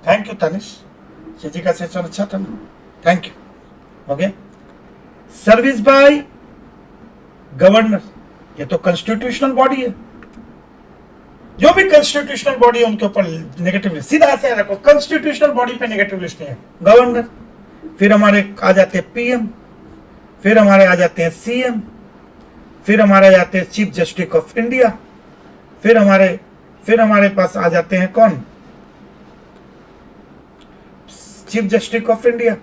थैंक यू तनिष, जी का सेशन अच्छा था ना, thank you. Okay, service by governor, ये तो कॉन्स्टिट्यूशनल बॉडी है। जो भी कॉन्स्टिट्यूशनल बॉडी है उनके ऊपर नेगेटिव लिस्ट, सीधा से रखो, कॉन्स्टिट्यूशनल बॉडी पे नेगेटिव लिस्ट नहीं है, गवर्नर। फिर हमारे आ जाते हैं पीएम, फिर हमारे आ जाते हैं सीएम, फिर हमारे आ जाते हैं चीफ जस्टिस ऑफ इंडिया, फिर हमारे पास आ जाते हैं कौन, चीफ जस्टिस ऑफ इंडिया,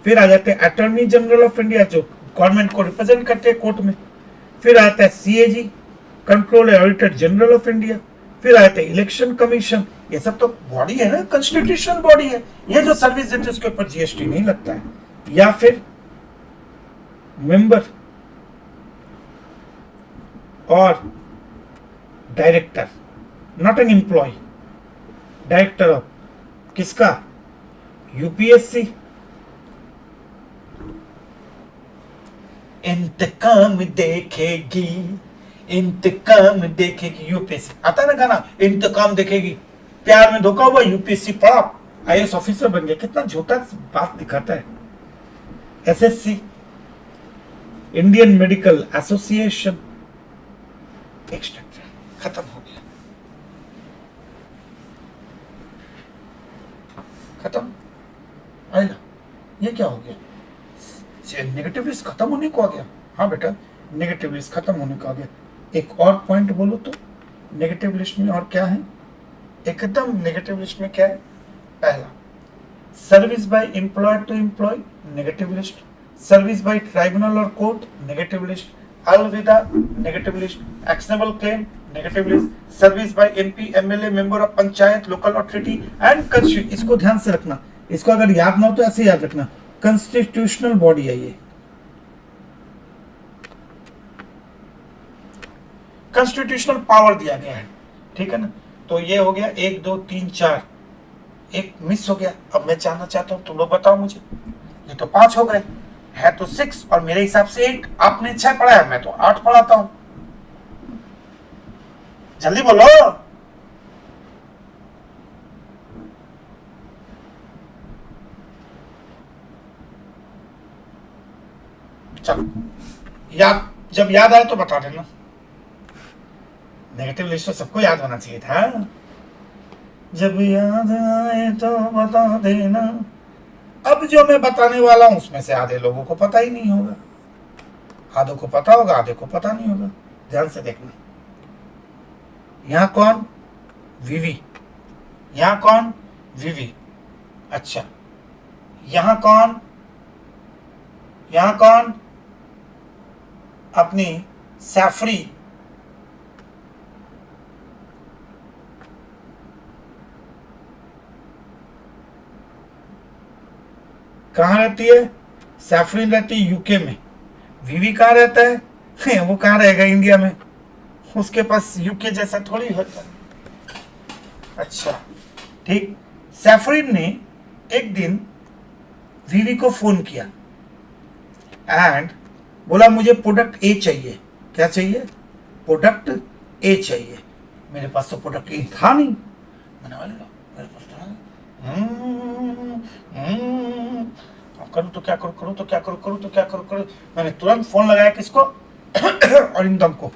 फिर आ जाते हैं अटॉर्नी जनरल ऑफ इंडिया जो गवर्नमेंट को रिप्रेजेंट करते हैं कोर्ट में, फिर आता है CAG, control auditor general of India, फिर आते हैं इलेक्शन कमीशन। ये सब तो बॉडी है ना, कॉन्स्टिट्यूशनल बॉडी है। ये जो सर्विस देते हैं उसके ऊपर जीएसटी नहीं लगता है। या फिर मेंबर और director, not an employ, director of किसका, यूपीएससी। इंतकाम देखेगी, इंतकाम देखेगी यूपीएससी, आता है ना गाना, इंतकाम देखेगी। प्यार में धोखा हुआ, यूपीएससी पढ़ा, आईएएस ऑफिसर बन गया। कितना झूठा बात दिखाता है। SSC, Indian medical association, extra खत्म हो गया, खत्म। आएगा, ये क्या हो गया, नेगेटिव लिस्ट खत्म होने को आ गया। हाँ बेटा, नेगेटिव लिस्ट खत्म होने को आ गया। एक और पॉइंट बोलो तो, नेगेटिव लिस्ट में और क्या है, एकदम नेगेटिव लिस्ट में क्या है, पहला service by employ to employ, negative list. Service by tribunal और कोर्ट, नेगेटिव लिस्ट। अलविदा, negative list. Actionable claim, negative list. Service by MP, MLA, member of panchayat, local authority and constitution, इसको ध्यान से रखना, इसको अगर याद ना हो तो ऐसे याद रखना, कॉन्स्टिट्यूशनल बॉडी है ये, कॉन्स्टिट्यूशनल पावर दिया गया है, ठीक है ना। तो ये हो गया 1 2 3 4, एक मिस हो गया। अब मैं जानना चाहता हूं, तुम लोग बताओ मुझे, ये तो 5 हो गए, है तो 6 और मेरे हिसाब से 8, आपने 6 पढ़ा है, मैं तो 8 पढ़ाता हूं। जल्दी बोलो, चलो याद, जब याद आए तो बता देना। नेगेटिव लिस्ट तो सबको याद होना चाहिए था, जब याद आए तो बता देना। अब जो मैं बताने वाला हूं उसमें से आधे लोगों को पता ही नहीं होगा, आधों को पता होगा, आधे को पता नहीं होगा। ध्यान से देखना, यहां कौन, वीवी, यहां कौन, वीवी। अच्छा, यहां कौन, यहां कौन, अपनी सैफरी, कहां रहती है, सैफरीन रहती है यूके में। वीवी कहां रहता है वो कहां रहेगा, इंडिया में, उसके पास यूके जैसा थोड़ी होता है। अच्छा ठीक, सैफरीन ने एक दिन वीवी को फोन किया एंड बोला मुझे प्रोडक्ट ए चाहिए। क्या चाहिए, प्रोडक्ट ए चाहिए। मेरे पास तो प्रोडक्ट ए था नहीं, मैंने बोला मेरे पास था नहीं, करूँ तो क्या करूँ, करूँ तो क्या करूँ, करूँ तो क्या करूँ। मैंने तुरंत फोन लगाया किसको, अरिंदम को।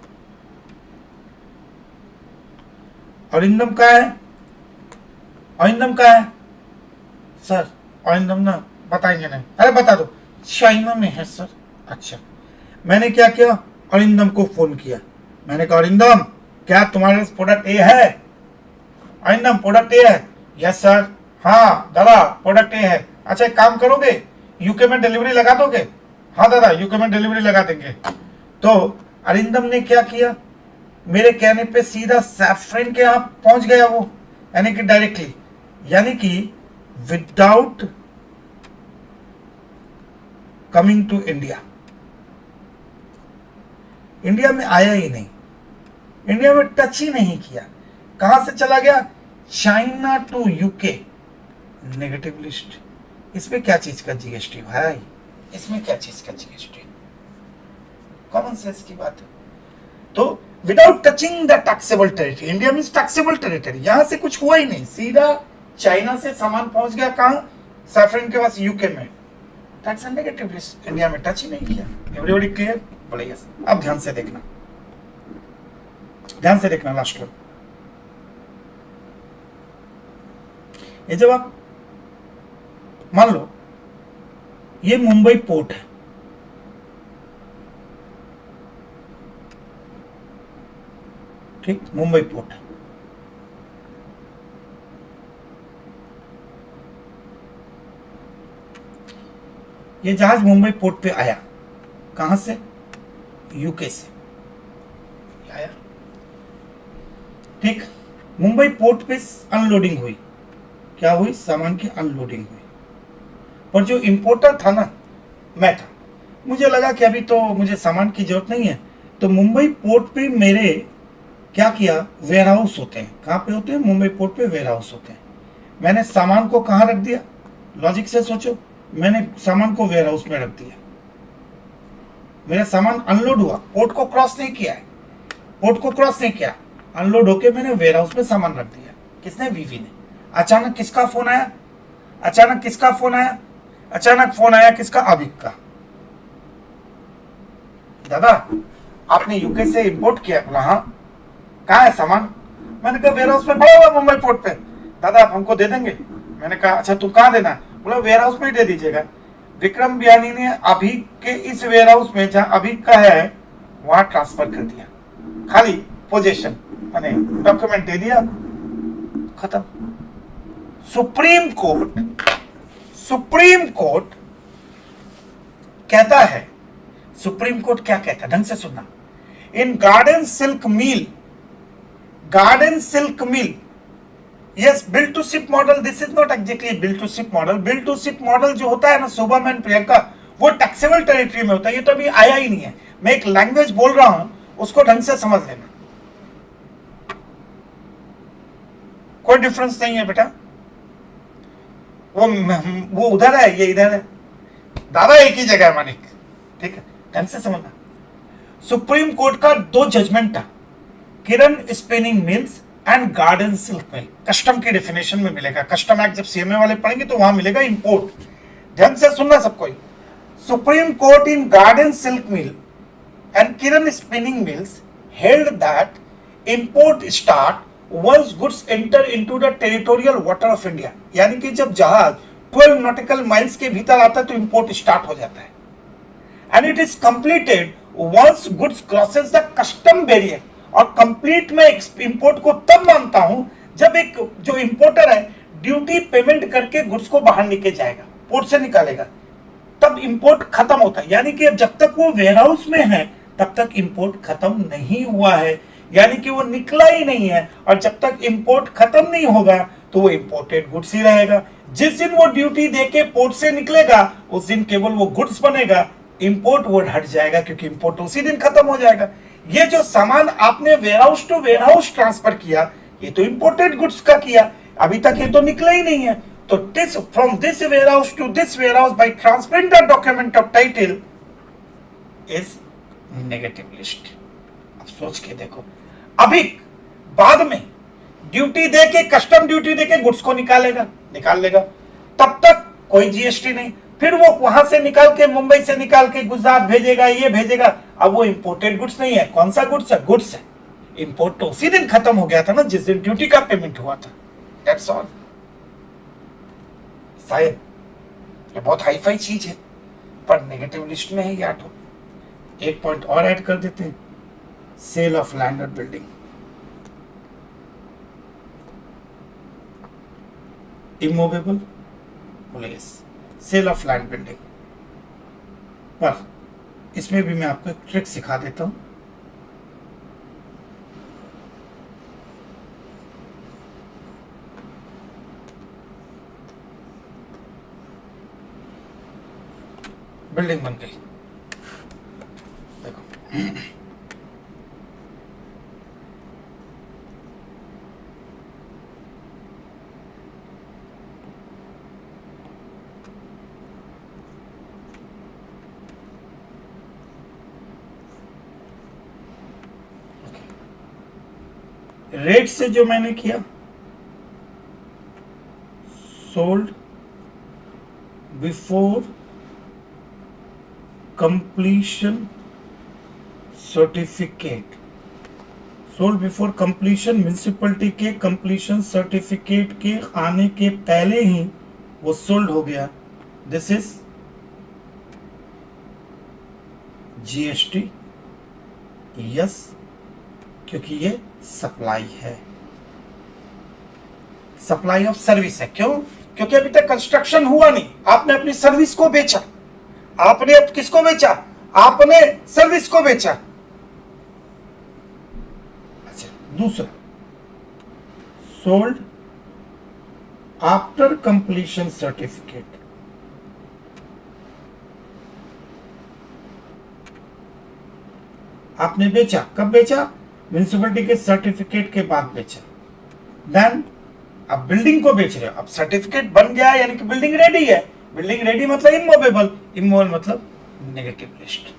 अरिंदम का है, अरिंदम का है सर, अरिंदम ना बताएंगे नहीं। अरे बता दो, चाइना में है सर। अच्छा, मैंने क्या किया, अरिंदम को फोन किया। मैंने कहा अरिंदम क्या तुम्हारे पास प्रोडक्ट ए है। अरिंदम प्रोडक्ट ए है, यस सर। हाँ दादा प्रोडक्ट ए है। अच्छा एक काम करोगे, यूके में डिलीवरी लगा दोगे। हाँ दादा यूके में डिलीवरी लगा देंगे। तो अरिंदम ने क्या किया, मेरे कहने पे सीधा सैफरन के यहाँ पहुंच गया वो, यानी कि डायरेक्टली, यानी कि without coming to India. India में आया ही नहीं, इंडिया में टच ही नहीं किया। कहां से चला गया, China to UK. Negative list, इसमें क्या चीज का जीएसटी भाई, इसमें क्या चीज का जीएसटी। कॉमन सेंस की बात है। तो without touching the taxable territory, India mean taxable territory, यहां से कुछ हुआ ही नहीं, सीधा चाइना से सामान पहुंच गया कहां, सैफरन के पास यूके में, tax and negative list, India में टच ही नहीं किया। Everybody clear? बोले यस। अब ध्यान से देखना, ध्यान से देखना लास्ट में। ये जब आप मान लो ये मुंबई पोर्ट है, ठीक, मुंबई पोर्ट है। ये जहाज मुंबई पोर्ट पे आया, कहां से? यूके से आया, ठीक। मुंबई पोर्ट पे अनलोडिंग हुई, क्या हुई? सामान की अनलोडिंग हुई। पर जो इंपोर्टर था ना, मैं था, मुझे लगा कि अभी तो मुझे सामान की जरूरत नहीं है, तो मुंबई पोर्ट पे मेरे क्या किया, वेयर हाउस होते हैं। कहाँ पे होते हैं? मुंबई पोर्ट पे वेयर हाउस होते हैं। मैंने सामान को कहाँ रख दिया? लॉजिक से सोचो, मैंने सामान को वेयर हाउस में रख दिया। मेरा सामान अनलोड हुआ, पोर्ट को क्रॉस नहीं किया है, पोर्ट को क्रॉस नहीं किया, अनलोड होके मैंने वेयर हाउस में सामान रख दिया। किसने? वीवी ने। अचानक किसका फोन आया? अचानक किसका फोन आया? अचानक फोन आया किसका? अभिक का। दादा आपने यूके से इंपोर्ट किया? बोला हाँ। कहाँ है सामान? मैंने कहा वेयर हाउस में पड़ा हुआ मुंबई पोर्ट पे। दादा आप हमको दे देंगे? मैंने कहा अच्छा तुम कहाँ देना? बोला वेयर हाउस में ही दे दीजिएगा। विक्रम बियानी ने अभिक के इस वेयर हाउस में जहां अभिक का है वहां ट्रांसफर कर दिया, खाली पोजीशन माने डॉक्यूमेंट दे दिया, खत्म। सुप्रीम कोर्ट कहता है, सुप्रीम कोर्ट क्या कहता है, ढंग से सुनना। इन garden silk mill, yes, build to ship model, this is not exactly build to ship model। build to ship model जो होता है ना शुभम एंड प्रियंका, वो टैक्सेबल टेरिटरी में होता है। ये तो अभी आया ही नहीं है, मैं एक लैंग्वेज बोल रहा हूं, उसको ढंग से समझ लेना, कोई डिफरेंस नहीं है बेटा। वो उधर है, ये इधर है, दादा एक ही जगह है मानिक, ठीक है, ढंग से समझना। सुप्रीम कोर्ट का 2 जजमेंट था, Kiran spinning mills and garden silk mill. Custom की डेफिनेशन में मिलेगा, कस्टम एक्ट जब सीएमए वाले पढ़ेंगे तो वहां मिलेगा इंपोर्ट। ध्यान से सुनना सबको। Supreme court in garden silk mill and Kiran spinning mills held that import start once goods enter into the territorial water of India। यानी कि जब जहाज 12 नॉटिकल माइल्स के भीतर आता है तो इंपोर्ट स्टार्ट हो जाता है। And it is completed once goods crosses the custom barrier। और कंप्लीट में इंपोर्ट को तब मानता हूं जब एक जो इंपोर्टर है ड्यूटी पेमेंट करके गुड्स को बाहर निकल जाएगा, पोर्ट से निकालेगा, तब इंपोर्ट खत्म होता है। यानी कि जब तक वो वेयरहाउस में है तब तक इंपोर्ट खत्म नहीं हुआ है, यानी कि वो निकला ही नहीं है। और जब तक इंपोर्ट खत्म नहीं होगा तो वो इंपोर्टेड गुड्स ही रहेगा। जिस दिन वो ड्यूटी देके पोर्ट से निकलेगा उस दिन केवल वो गुड्स बनेगा, इंपोर्ट वर्ड हट जाएगा, क्योंकि इंपोर्ट उसी दिन खत्म हो जाएगा। ये जो सामान आपने वेयरहाउस टू वेयरहाउस ट्रांसफर किया, ये तो इंपोर्टेड गुड्स का किया, अभी तक ये तो निकला ही नहीं है। तो this from this warehouse to this warehouse by transferring the document of title is negative list. अब सोच के देखो, अभी बाद में ड्यूटी देके, कस्टम ड्यूटी देके गुड्स को निकाल लेगा, तब तक कोई जीएसटी नहीं। फिर वो वहां से निकाल के, मुंबई से निकाल के गुजरात भेजेगा, ये भेजेगा। अब वो इंपोर्टेड गुड्स नहीं है। कौन सा गुड्स है? गुड्स है। इंपोर्ट तो उसी दिन खत्म हो गया था ना जिस दिन ड्यूटी का पेमेंट हुआ था। That's all. शायद ये बहुत हाई फाई चीज है पर नेगेटिव लिस्ट में है। या तो एक पॉइंट और ऐड कर देते हैं, सेल ऑफ लैंड और बिल्डिंग। इमूवेबल, बोले yes, sale of land building. पर इसमें भी मैं आपको एक ट्रिक सिखा देता हूं। बिल्डिंग बन गई, देखो रेट से जो मैंने किया, sold before completion certificate, sold before completion, municipality के कंप्लीशन सर्टिफिकेट के आने के पहले ही वो सोल्ड हो गया। दिस इज जीएसटी, यस, क्योंकि ये सप्लाई है, सप्लाई ऑफ सर्विस है। क्यों? क्योंकि अभी तक कंस्ट्रक्शन हुआ नहीं, आपने अपनी सर्विस को बेचा। आपने किसको बेचा? आपने सर्विस को बेचा। अच्छा, दूसरा, सोल्ड आफ्टर कंप्लीशन सर्टिफिकेट, आपने बेचा। कब बेचा? म्यूनिसिपैलिटी के सर्टिफिकेट के बाद बेचा। देन अब बिल्डिंग को बेच रहे हो, अब सर्टिफिकेट बन गया यानी कि बिल्डिंग रेडी है। बिल्डिंग रेडी मतलब इमूवेबल, इमूवेबल मतलब negative list.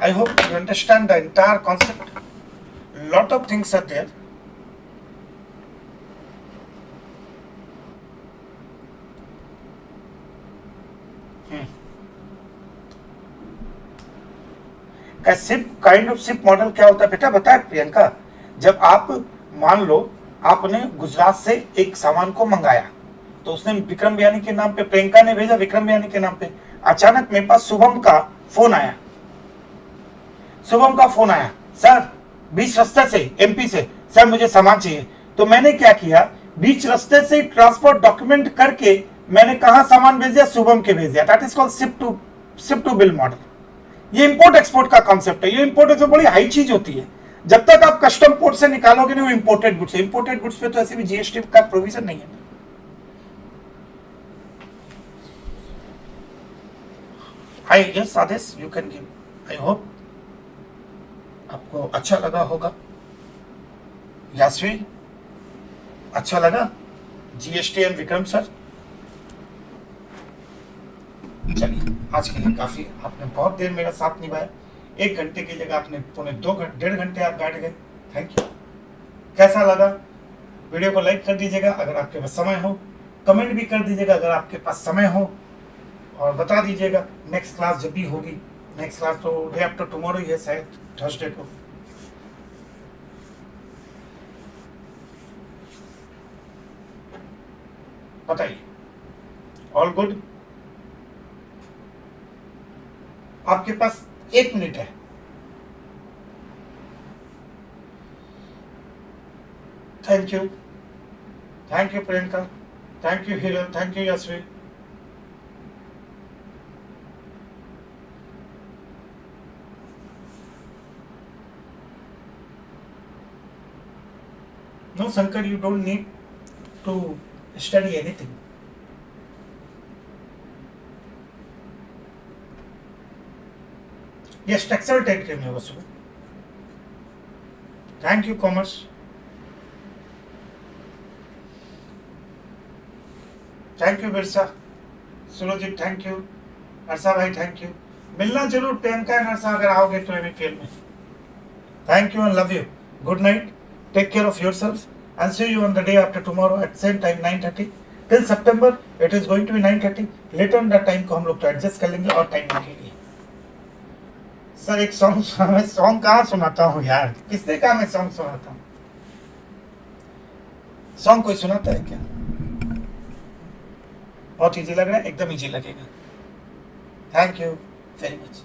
I hope you understand the entire concept. Lot of things are there. Ship kind of ship model क्या होता है बेटा, बताए प्रियंका? जब आप मान लो आपने गुजरात से एक सामान को मंगाया, तो उसने विक्रम बियानी के नाम पे, प्रियंका ने भेजा विक्रम बियानी के नाम पे। अचानक मेरे पास शुभम का फोन आया, शुभम का फोन आया, सर बीच रास्ते से, एमपी से, सर मुझे सामान चाहिए। तो मैंने क्या किया, बीच रास्ते से ट्रांसपोर्ट डॉक्यूमेंट करके मैंने कहा सामान भेज दिया, शुभम के भेज दिया। That is called ship to bill model. ये इंपोर्ट एक्सपोर्ट का कॉन्सेप्ट है। ये इंपोर्ट एक्सपोर्ट बड़ी हाई चीज होती है। जब तक आप कस्टम पोर्ट से निकालोगे नहीं, वो इंपोर्टेड गुड्स है। इंपोर्टेड गुड्स पे तो ऐसे भी जीएसटी का प्रोविजन नहीं है। I yes Aadesh, you can give. I hope आपको अच्छा लगा होगा। यास्वी, अच्छा लगा जीएसटी एंड विक्रम सर? चलिए, आज के लिए काफी। आपने बहुत देर मेरा साथ निभाया। 1 घंटे की जगह आपने पौने 1.5 घंटे आप बैठ गए। Thank you. कैसा लगा? वीडियो को लाइक कर दीजिएगा अगर आपके पास समय हो, कमेंट भी कर दीजिएगा अगर आपके पास समय हो, और बता दीजिएगा नेक्स्ट क्लास जब भी होगी। नेक्स्ट क्लास तो डे आफ्टर टुमारो ही है, शायद थर्सडे को। बताइए, ऑल गुड? आपके पास 1 मिनट है। Thank you Priyanka, thank you Hiral, thank you Yashvi. No, Shankar, you don't need to study anything. Yes, textile take करनी होगा सुबह। Thank you commerce, thank you Birsa, Sulojit thank you, Harsha भाई थैंक यू। मिलना जरूर प्रियंका एंड हर्षा अगर आओगे तो एमपीएल में। Thank you and love you. Good night, take care of yourself and see you on the day after tomorrow at same time 9:30 till September it is going to be 9:30। later on that time को हम लोग तो adjust कर लेंगे और timing के लिए। Sir एक सॉन्ग, मैं सॉन्ग कहाँ सुनाता हूँ यार, किसने कहा मैं सॉन्ग सुनाता हूँ? सॉन्ग कोई सुनाता है क्या? बहुत इजी लग रहा है, एकदम इजी लगेगा। Thank you very much.